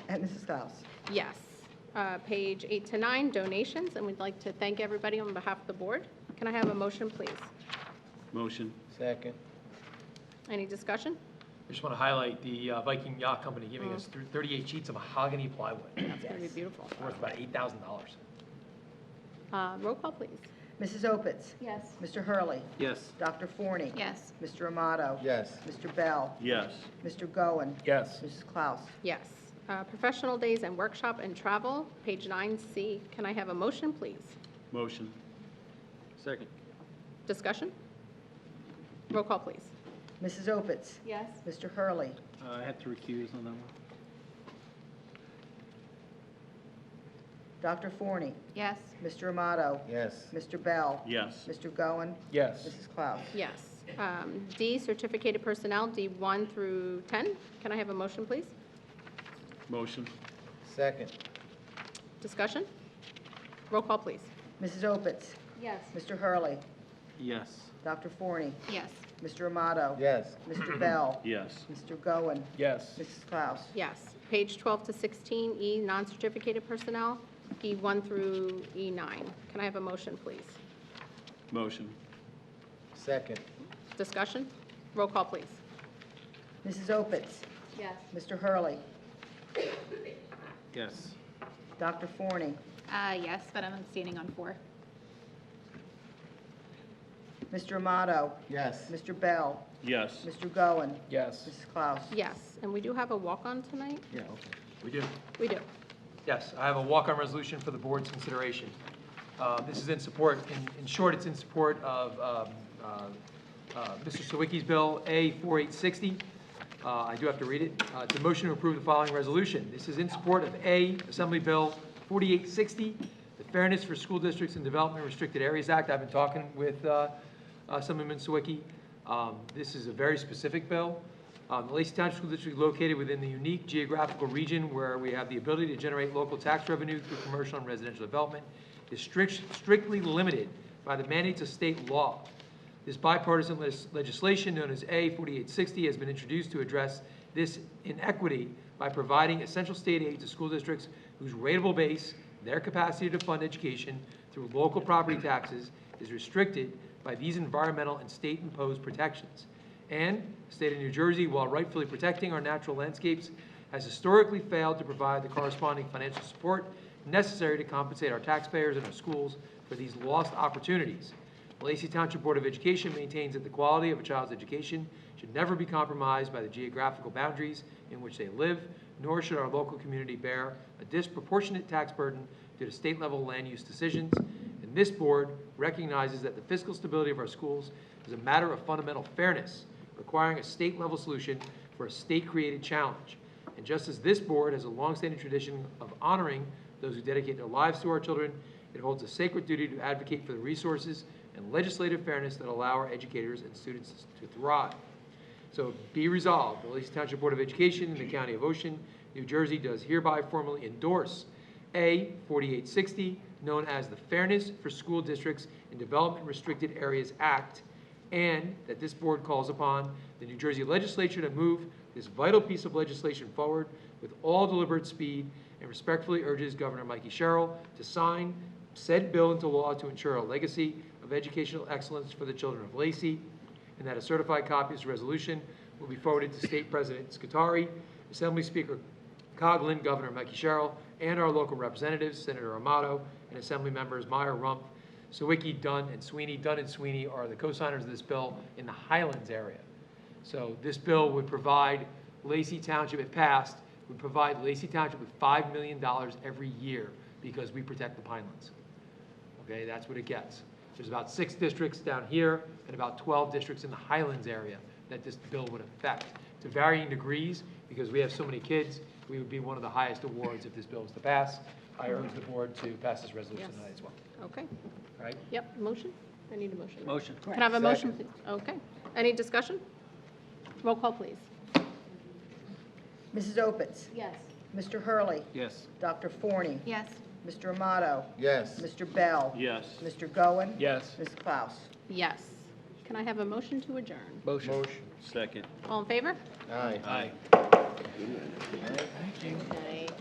And Mrs. Klaus? Yes. Page 8 to 9, donations, and we'd like to thank everybody on behalf of the board. Can I have a motion, please? Motion. Second. Any discussion? I just want to highlight the Viking Yacht Company giving us 38 sheets of mahogany plywood. That's going to be beautiful. Worth about $8,000. Roll call, please. Mrs. Opitz? Yes. Mr. Hurley? Yes. Dr. Forney? Yes. Mr. Amato? Yes. Mr. Bell? Yes. Mr. Goen? Yes. Mrs. Klaus? Yes. Professional days and workshop and travel, page 9C. Can I have a motion, please? Motion. Second. Discussion? Roll call, please. Mrs. Opitz? Yes. Mr. Hurley? I have to recuse on that one. Dr. Forney? Yes. Mr. Amato? Yes. Mr. Bell? Yes. Mr. Goen? Yes. Mrs. Klaus? Yes. D, certificated personnel, D1 through 10. Can I have a motion, please? Motion. Second. Discussion? Roll call, please. Mrs. Opitz? Yes. Mr. Hurley? Yes. Dr. Forney? Yes. Mr. Amato? Yes. Mr. Bell? Yes. Mr. Goen? Yes. Mrs. Klaus? Yes. Page 12 to 16, E, non-certificated personnel, E1 through E9. Can I have a motion, please? Motion. Second. Discussion? Roll call, please. Mrs. Opitz? Yes. Mr. Hurley? Yes. Dr. Forney? Yes, but I'm abstaining on 4. Mr. Amato? Yes. Mr. Bell? Yes. Mr. Goen? Yes. Mrs. Klaus? Yes. And we do have a walk-on tonight? Yeah, okay. We do. We do. Yes, I have a walk-on resolution for the board's consideration. This is in support, in short, it's in support of Mr. Sawicki's bill, A4860. I do have to read it. It's a motion to approve the following resolution. This is in support of A, Assembly Bill 4860, the Fairness for School Districts and Development Restricted Areas Act. I've been talking with Assemblyman Sawicki. This is a very specific bill. The Lacey Township School District is located within the unique geographical region where we have the ability to generate local tax revenue through commercial and residential development. Is strictly limited by the mandates of state law. This bipartisan legislation, known as A4860, has been introduced to address this inequity by providing essential state aid to school districts whose rateable base, their capacity to fund education through local property taxes, is restricted by these environmental and state-imposed protections. And the state of New Jersey, while rightfully protecting our natural landscapes, has historically failed to provide the corresponding financial support necessary to compensate our taxpayers and our schools for these lost opportunities. The Lacey Township Board of Education maintains that the quality of a child's education should never be compromised by the geographical boundaries in which they live, nor should our local community bear a disproportionate tax burden due to state-level land use decisions. And this board recognizes that the fiscal stability of our schools is a matter of fundamental fairness, requiring a state-level solution for a state-created challenge. And just as this board has a longstanding tradition of honoring those who dedicate their lives to our children, it holds a sacred duty to advocate for the resources and legislative fairness that allow our educators and students to thrive. So be resolved, the Lacey Township Board of Education in the County of Ocean, New Jersey does hereby formally endorse A4860, known as the Fairness for School Districts in Development Restricted Areas Act, and that this board calls upon the New Jersey legislature to move this vital piece of legislation forward with all deliberate speed, and respectfully urges Governor Mikey Sherrill to sign said bill into law to ensure a legacy of educational excellence for the children of Lacey, and that a certified copy of this resolution will be forwarded to State President Scutari, Assembly Speaker Coughlin, Governor Mikey Sherrill, and our local representatives, Senator Amato, and Assembly members Meyer, Rumpf, Sawicki, Dunn, and Sweeney. Dunn and Sweeney are the co-signers of this bill in the Highlands area. So this bill would provide Lacey Township, if passed, would provide Lacey Township with $5 million every year because we protect the Pinelands. Okay, that's what it gets. There's about 6 districts down here and about 12 districts in the Highlands area that this bill would affect. To varying degrees, because we have so many kids, we would be one of the highest awards if this bill is to pass. I urge the board to pass this resolution Yes. tonight as well. Okay. All right? Yep, motion? I need a motion. Motion. Can I have a motion, please? Okay. Any discussion? Roll call, please. Mrs. Opitz? Yes. Mr. Hurley? Yes. Dr. Forney? Yes. Mr. Amato? Yes. Mr. Bell? Yes. Mr. Goen? Yes. Ms. Klaus? Yes. Can I have a motion to adjourn? Motion. Second. All in favor? Aye. Aye. Good night.